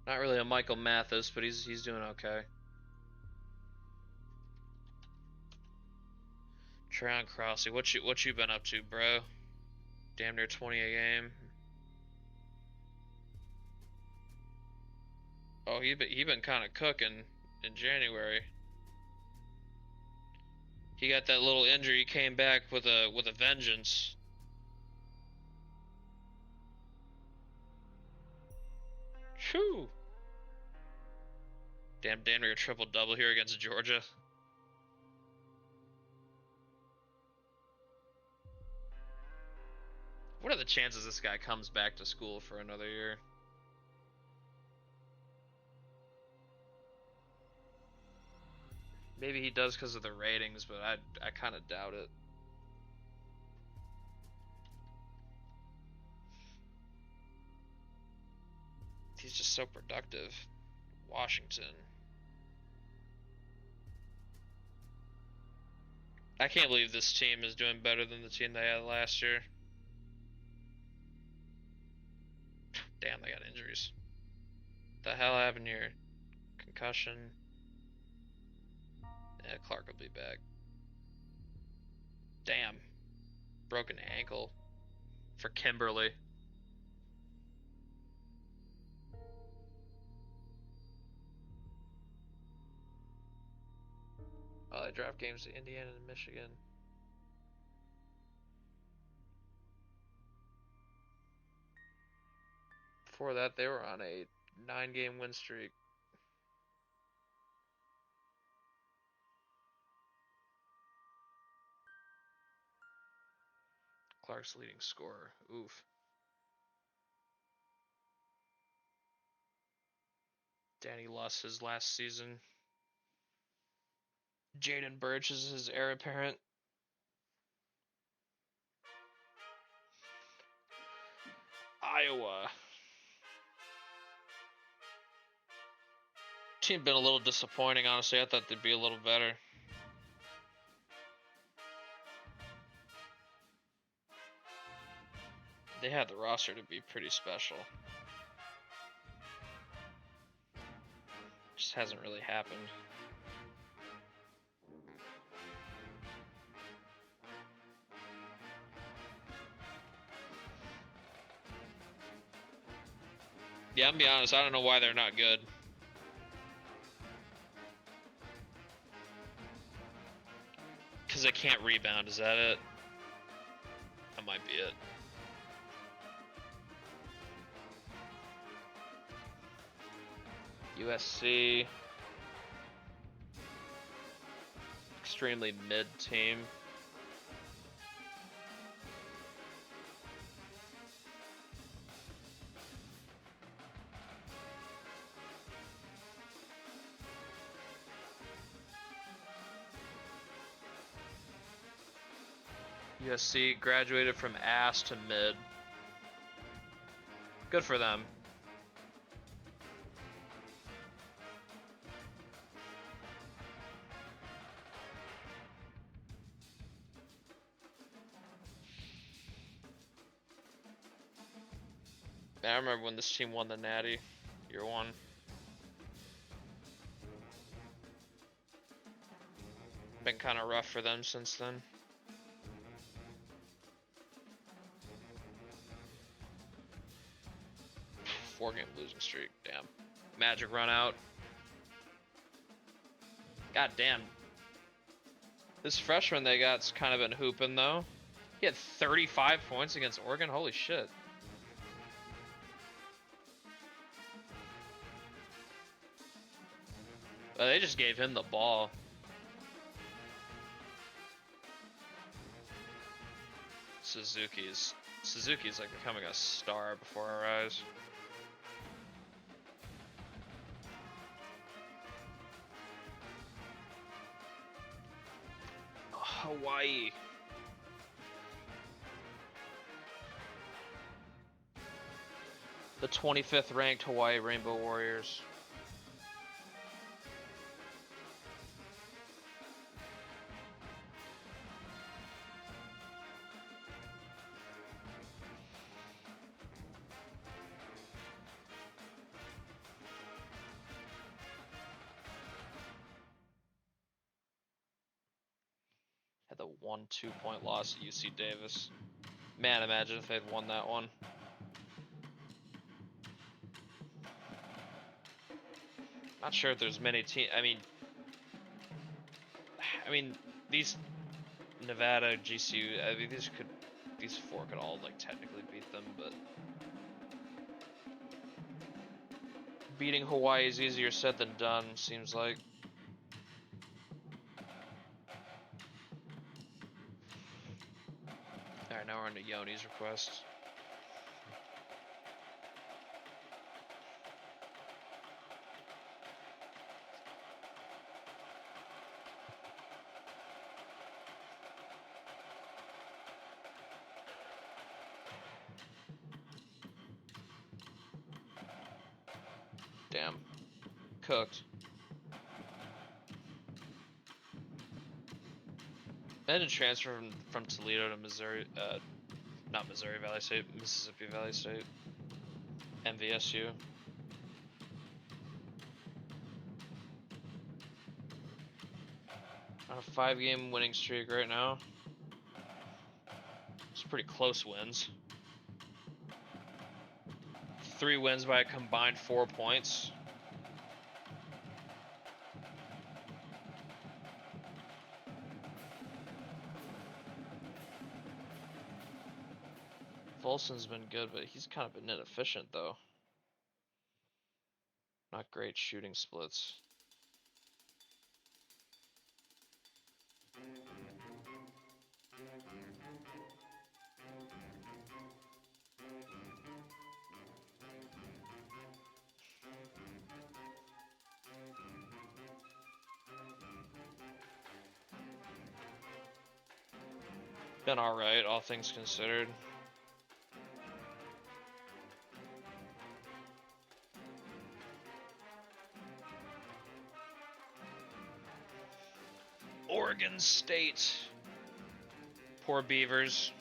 Not really a Michael Mathis, but he's doing okay. Tryon Crossley, what you been up to, bro? Damn near 20 a game. Oh, he been kind of cooking in January. He got that little injury. He came back with a vengeance. Whew. Damn near triple double here against Georgia. What are the chances this guy comes back to school for another year? Maybe he does because of the ratings, but I kind of doubt it. He's just so productive. Washington. I can't believe this team is doing better than the team they had last year. Damn, they got injuries. The hell happened here? Concussion. Yeah, Clark will be back. Damn. Broken ankle for Kimberly. Oh, they draft games to Indiana and Michigan. Before that, they were on a 9-game win streak. Clark's leading scorer. Oof. Danny lost his last season. Jaden Birch is his heir apparent. Iowa. Team been a little disappointing, honestly. I thought they'd be a little better. They had the roster to be pretty special. Just hasn't really happened. Yeah, I'm gonna be honest, I don't know why they're not good. Because they can't rebound, is that it? That might be it. USC. Extremely mid team. USC graduated from ass to mid. Good for them. I remember when this team won the Natty, year one. Been kind of rough for them since then. Four-game losing streak, damn. Magic run out. God damn. This freshman they got's kind of been hooping though. He had 35 points against Oregon, holy shit. They just gave him the ball. Suzuki's like becoming a star before our eyes. Hawaii. The 25th ranked Hawaii Rainbow Warriors. Had the 1-2 point loss at UC Davis. Man, imagine if they'd won that one. Not sure if there's many teams. I mean, these Nevada, GCU. I mean, these four could all like technically beat them, but beating Hawaii is easier said than done. Seems like. All right, now we're on to Yoni's request. Damn. Cooked. I had to transfer from Toledo to Missouri, not Missouri Valley State, Mississippi Valley State. MVSU. On a 5-game winning streak right now. It's pretty close wins. 3 wins by a combined 4 points. Volson's been good, but he's kind of been inefficient though. Not great shooting splits. Been alright, all things considered. Oregon State. Poor Beavers.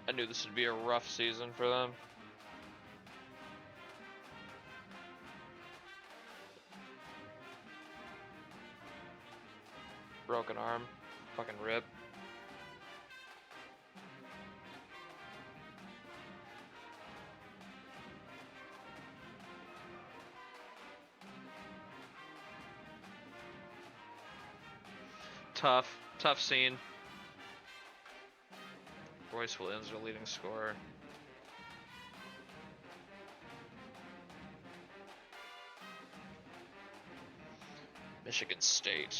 I knew this would be a rough season for them. Broken arm. Fucking rip. Tough scene. Royce Williams, the leading scorer. Michigan State.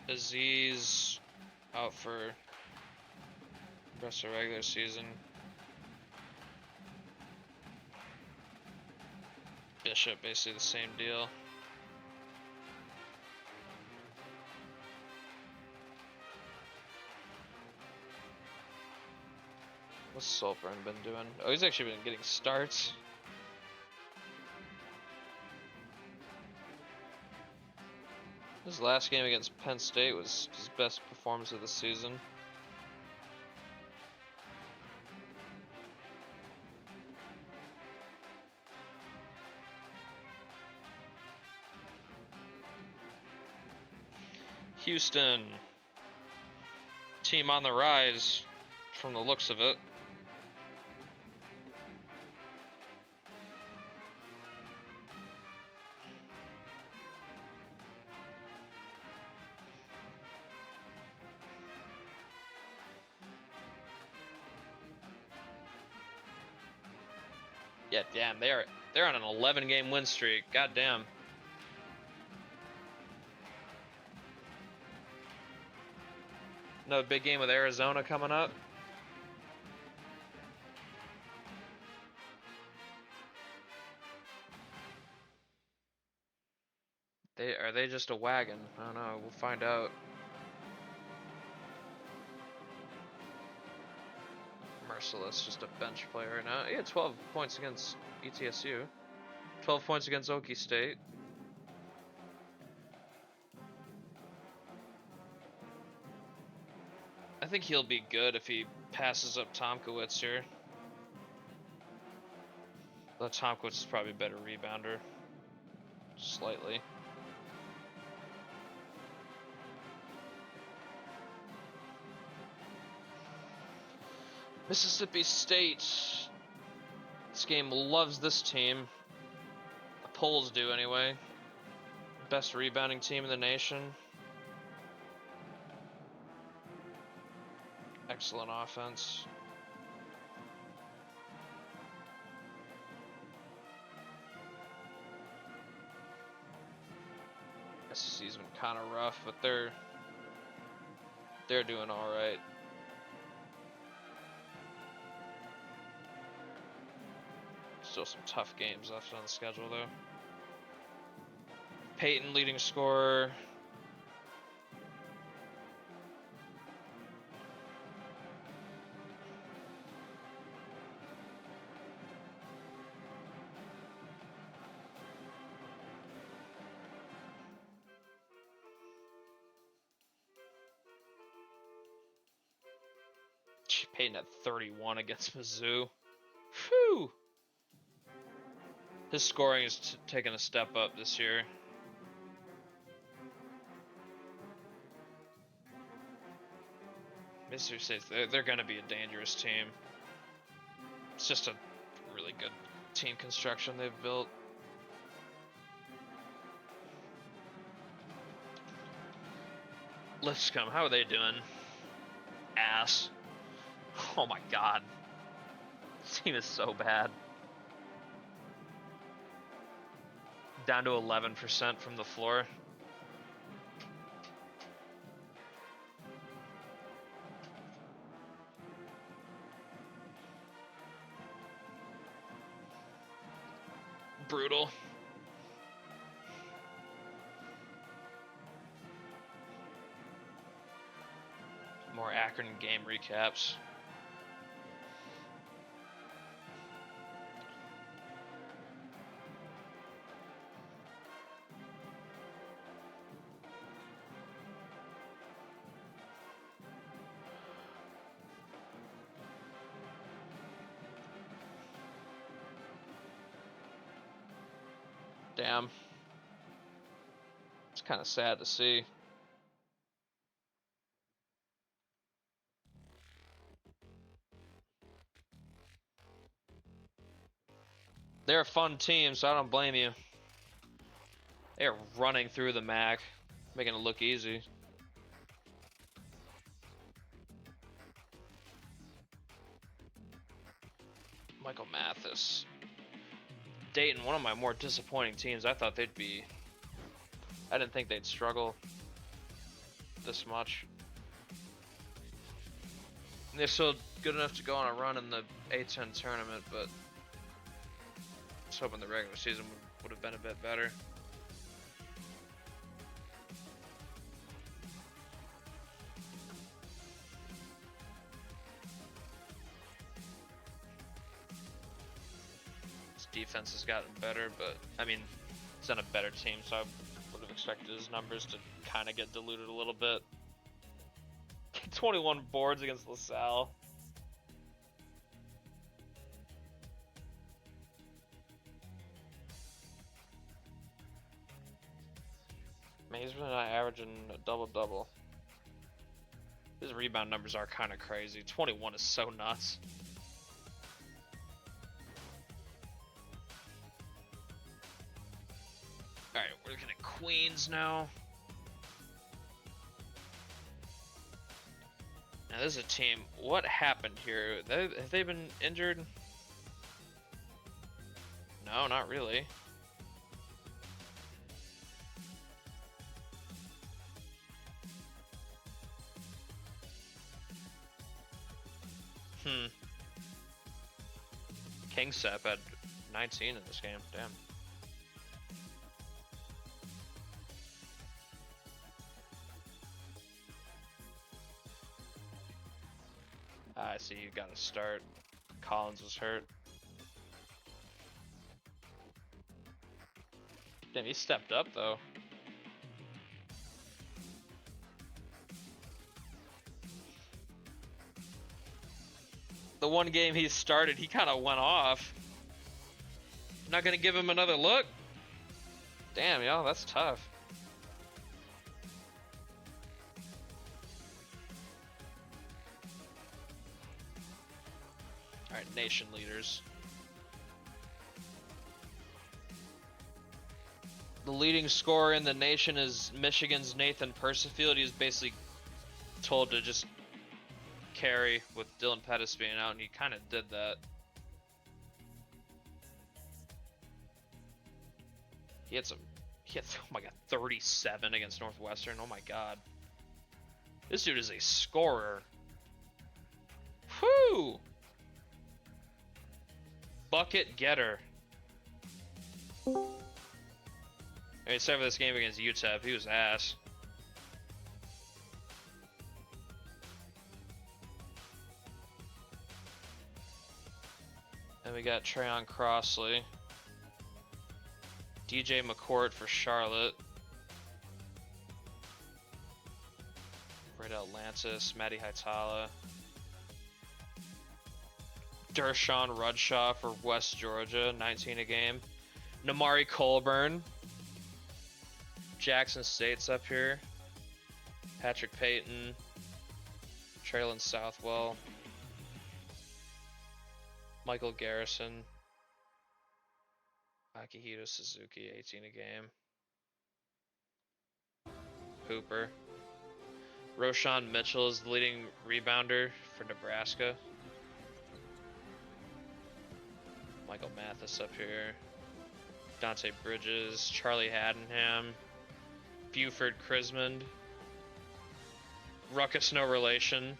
Aziz out for the rest of the regular season. Bishop, basically the same deal. What's Solpern been doing? Oh, he's actually been getting starts. His last game against Penn State was his best performance of the season. Houston. Team on the rise, from the looks of it. Yeah, damn, they're on an 11-game win streak. God damn. Another big game with Arizona coming up. Are they just a wagon? I don't know. We'll find out. Merciless, just a bench player right now. He had 12 points against ETSU. 12 points against Okie State. I think he'll be good if he passes up Tomkowitz here. Though Tomkowitz is probably a better rebounder. Slightly. Mississippi State. This game loves this team. The polls do anyway. Best rebounding team in the nation. Excellent offense. SEC's been kind of rough, but they're doing all right. Still some tough games left on the schedule though. Peyton leading scorer. Peyton at 31 against Mizzou. Whew! His scoring is taking a step up this year. Mississippi State, they're going to be a dangerous team. It's just a really good team construction they've built. Lipscomb, how are they doing? Ass. Oh my god. This team is so bad. Down to 11% from the floor. Brutal. More Akron game recaps. Damn. It's kind of sad to see. They're a fun team, so I don't blame you. They're running through the MAC, making it look easy. Michael Mathis. Dayton, one of my more disappointing teams. I thought they'd be... I didn't think they'd struggle this much. And they're still good enough to go on a run in the A10 tournament, but I was hoping the regular season would have been a bit better. His defense has gotten better, but I mean, he's on a better team, so I would have expected his numbers to kind of get diluted a little bit. 21 boards against LaSalle. Man, he's really not averaging a double-double. His rebound numbers are kind of crazy. 21 is so nuts. Alright, we're looking at Queens now. Now this is a team. What happened here? Have they been injured? No, not really. Kingsep had 19 in this game. Damn. I see you got to start. Collins was hurt. Damn, he stepped up though. The one game he started, he kind of went off. Not gonna give him another look? Damn, yo, that's tough. Alright, nation leaders. The leading scorer in the nation is Michigan's Nathan Persifield. He's basically told to just carry with Dylan Pettis being out, and he kind of did that. He had, oh my god, 37 against Northwestern. Oh my god. This dude is a scorer. Whew! Bucket getter. I mean, except for this game against UTEP, he was ass. And we got Trayon Crossley. DJ McCourt for Charlotte. Red Atlantis, Matty Haitala. Dershawn Rudshaw for West Georgia, 19 a game. Namari Colburn. Jackson State's up here. Patrick Payton. Traylon Southwell. Michael Garrison. Akihito Suzuki, 18 a game. Hooper. Roshan Mitchell is the leading rebounder for Nebraska. Michael Mathis up here. Dante Bridges, Charlie Haddenham, Buford Crismond. Ruckus no relation.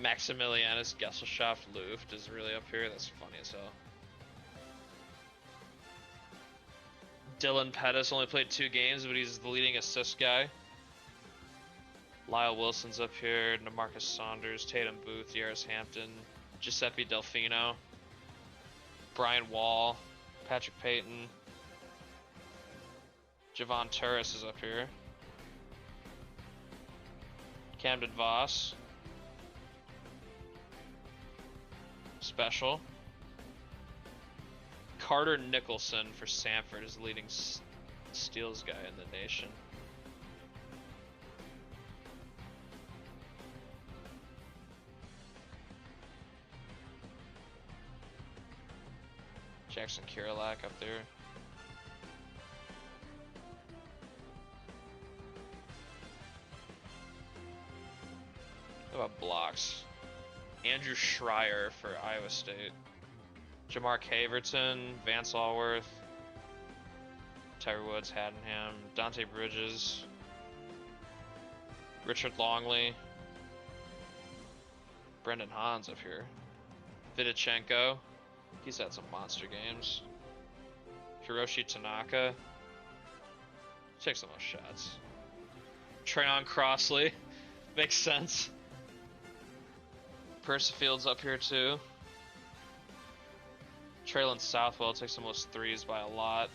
Maximilianus Gesellschaft Luft is really up here. That's funny as hell. Dylan Pettis only played 2 games, but he's the leading assist guy. Lyle Wilson's up here. Demarcus Saunders, Tatum Booth, Yaris Hampton, Giuseppe Delfino, Brian Wall, Patrick Payton. Javon Turris is up here. Camden Voss. Special. Carter Nicholson for Samford is the leading steals guy in the nation. Jackson Kirilak up there. What about blocks? Andrew Schreier for Iowa State. Jamar Caverton, Vance Allworth, Tyre Woods, Haddenham, Dante Bridges, Richard Longley, Brendan Hans up here. Vidichenko, he's had some monster games. Hiroshi Tanaka, takes the most shots. Trayon Crossley, makes sense. Persifield's up here too. Traylon Southwell takes the most threes by a lot.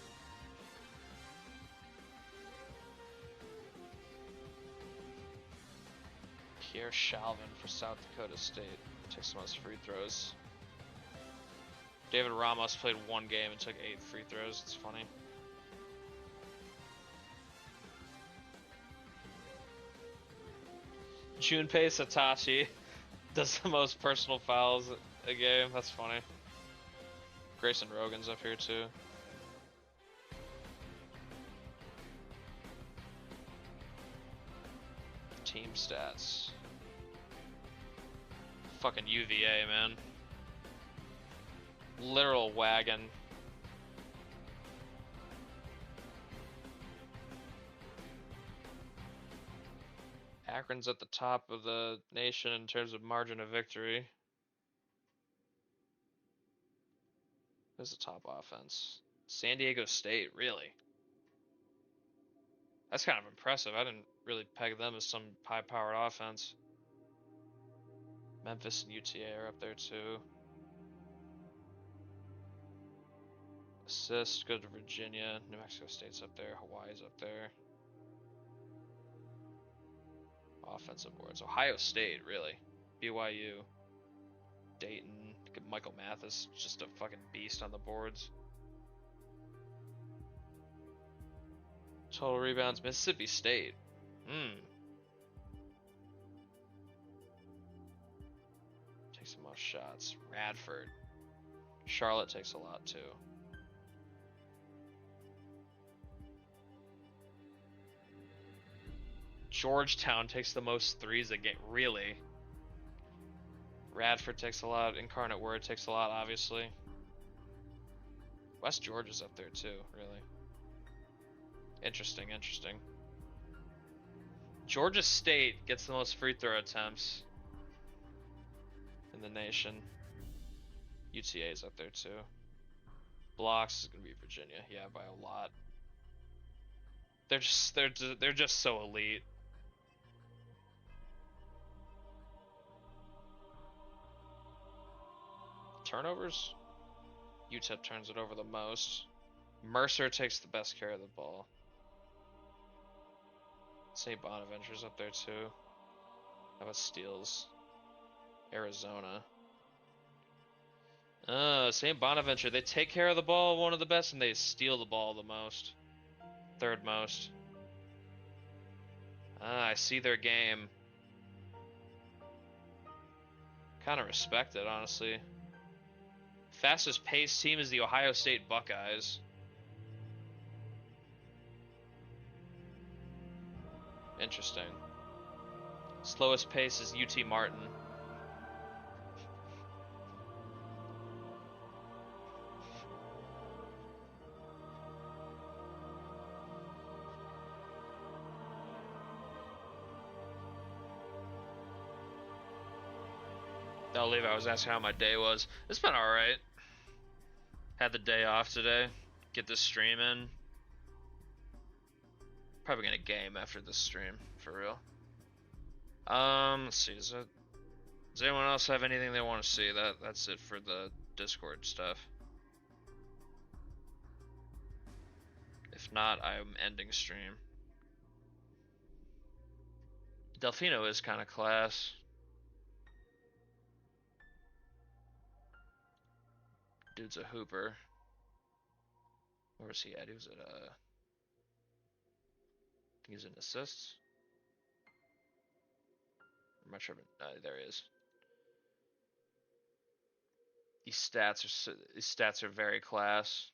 Pierre Shalvin for South Dakota State takes the most free throws. David Ramos played one game and took 8 free throws. It's funny. Junpei Satachi does the most personal fouls a game. That's funny. Grayson Rogan's up here too. Team stats. Fucking UVA, man. Literal wagon. Akron's at the top of the nation in terms of margin of victory. Who's the top offense? San Diego State, really? That's kind of impressive. I didn't really peg them as some high-powered offense. Memphis and UTA are up there too. Assist, go to Virginia. New Mexico State's up there. Hawaii's up there. Offensive boards. Ohio State, really. BYU. Dayton. Michael Mathis, just a fucking beast on the boards. Total rebounds. Mississippi State. Takes the most shots. Radford. Charlotte takes a lot too. Georgetown takes the most threes a game. Really? Radford takes a lot. Incarnate Word takes a lot, obviously. West Georgia's up there too, really. Interesting, interesting. Georgia State gets the most free throw attempts in the nation. UTA's up there too. Blocks is gonna be Virginia, yeah, by a lot. They're just so elite. Turnovers? UTEP turns it over the most. Mercer takes the best care of the ball. St. Bonaventure's up there too. How about steals? Arizona. St. Bonaventure, they take care of the ball one of the best, and they steal the ball the most. Third most. I see their game. Kind of respect it, honestly. Fastest paced team is the Ohio State Buckeyes. Interesting. Slowest pace is UT Martin. I'll leave. I was asking how my day was. It's been alright. Had the day off today. Get this stream in. Probably gonna game after this stream, for real. Let's see, does anyone else have anything they want to see? That's it for the Discord stuff. If not, I'm ending stream. Delfino is kind of class. Dude's a hooper. Where was he at? He was at I think he's in assists. I'm not sure, but there he is. These stats are very class.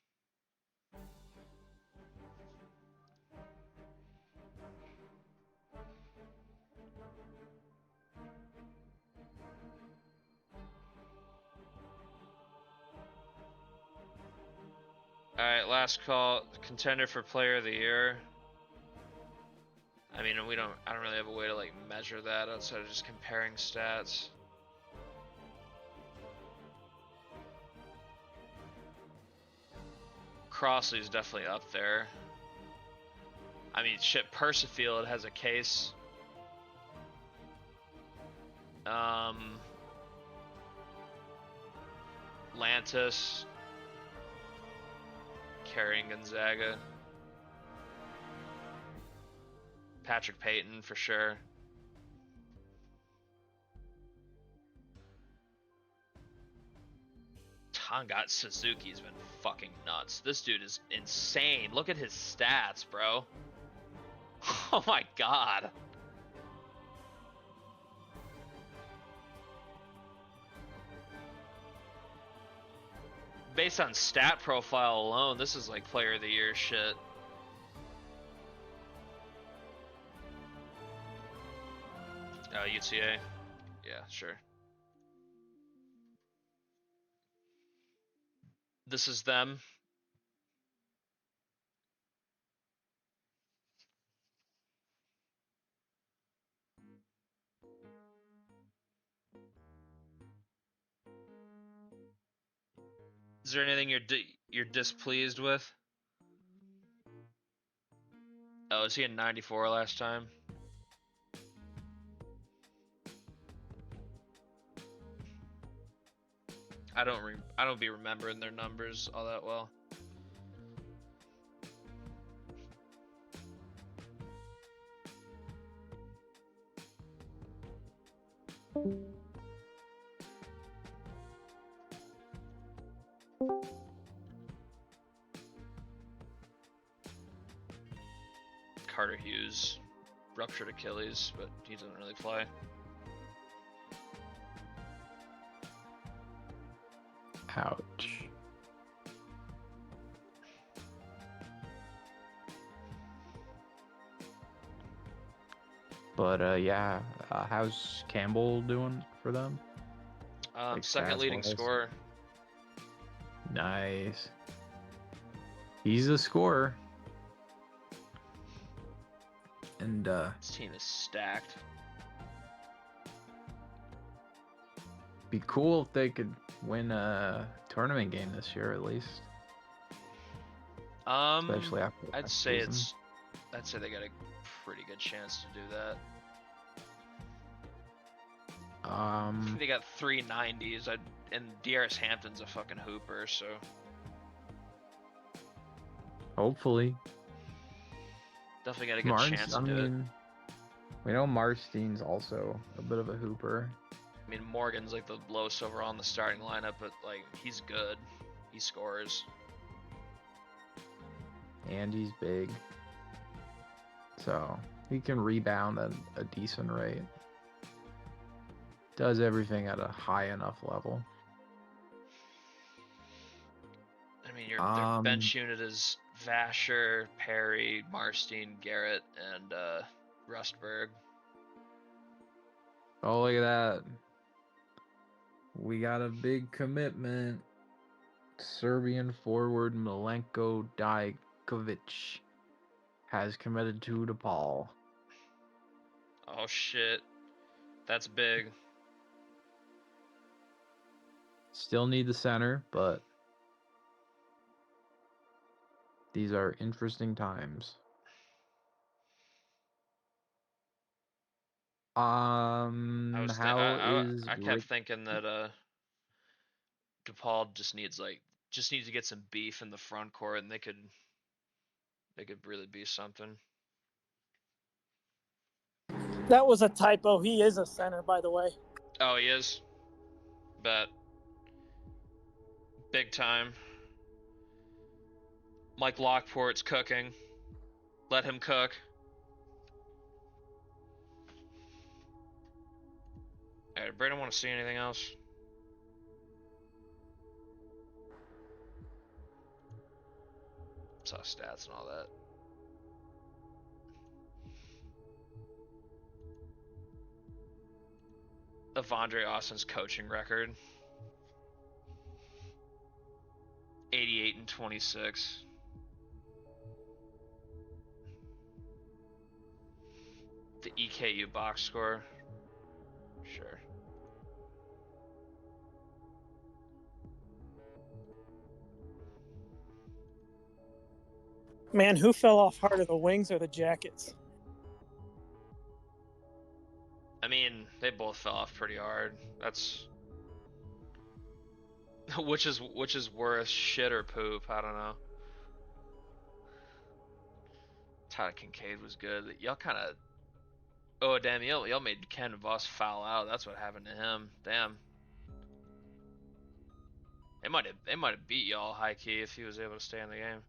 All right, last call. Contender for Player of the Year. I mean, I don't really have a way to like measure that outside of just comparing stats. Crossley's definitely up there. I mean, shit, Persifield has a case. Lantis carrying Gonzaga. Patrick Payton for sure. Tongat Suzuki's been fucking nuts. This dude is insane. Look at his stats, bro. Oh my god. Based on stat profile alone, this is like Player of the Year shit. UTA. Yeah, sure. This is them. Is there anything you're displeased with? Oh, is he in 94 last time? I don't be remembering their numbers all that well. Carter Hughes ruptured Achilles, but he doesn't really play. Ouch. But yeah, how's Campbell doing for them? Like second leading scorer. Nice. He's a scorer. And this team is stacked. Be cool if they could win a tournament game this year at least. Especially after I'd say they got a pretty good chance to do that. I think they got 390s. And Darius Hampton's a fucking hooper, so hopefully. Definitely got a good chance to do it. We know Marstein's also a bit of a hooper. I mean, Morgan's like the lowest overall in the starting lineup, but like he's good. He scores. And he's big. So he can rebound at a decent rate. Does everything at a high enough level. I mean, their bench unit is Vasher, Perry, Marstein, Garrett, and Rustberg. Oh, look at that. We got a big commitment. Serbian forward Milenko Dajkovic has committed to DePaul. Oh shit. That's big. Still need the center, but these are interesting times. I kept thinking that DePaul just needs to get some beef in the front court, and they could really be something. That was a typo. He is a center, by the way. Oh, he is? Bet. Big time. Mike Lockport's cooking. Let him cook. Alright, Brandon, want to see anything else? Saw stats and all that. Avondre Austin's coaching record. 88-26. The EKU box score. Sure. Man, who fell off harder, the Wings or the Jackets? I mean, they both fell off pretty hard. That's which is worse, shit or poop? I don't know. Tyler Kincaid was good. Y'all kind of. Oh damn! Y'all made Ken Voss foul out. That's what happened to him. Damn. They might have beat y'all high key if he was able to stay in the game.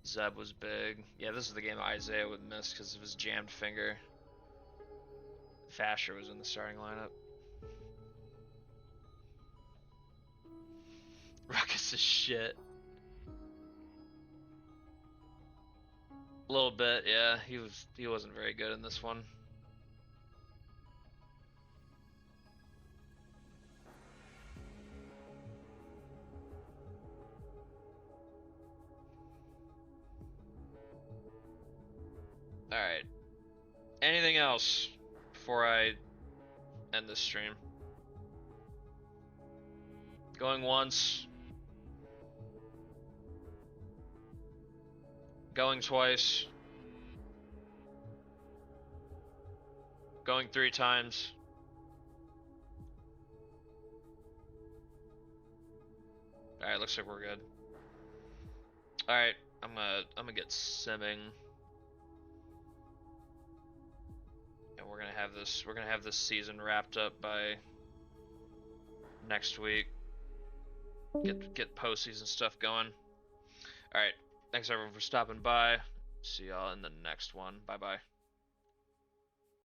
Zeb was big. Yeah, this is the game Isaiah would miss because of his jammed finger. Fasher was in the starting lineup. Ruckus is shit. A little bit, yeah. He wasn't very good in this one. Alright. Anything else before I end this stream? Going once. Going twice. Going 3 times. Alright, looks like we're good. Alright, I'm gonna get simming. And we're gonna have this season wrapped up by next week. Get postseason stuff going. Alright. Thanks everyone for stopping by. See y'all in the next one. Bye bye.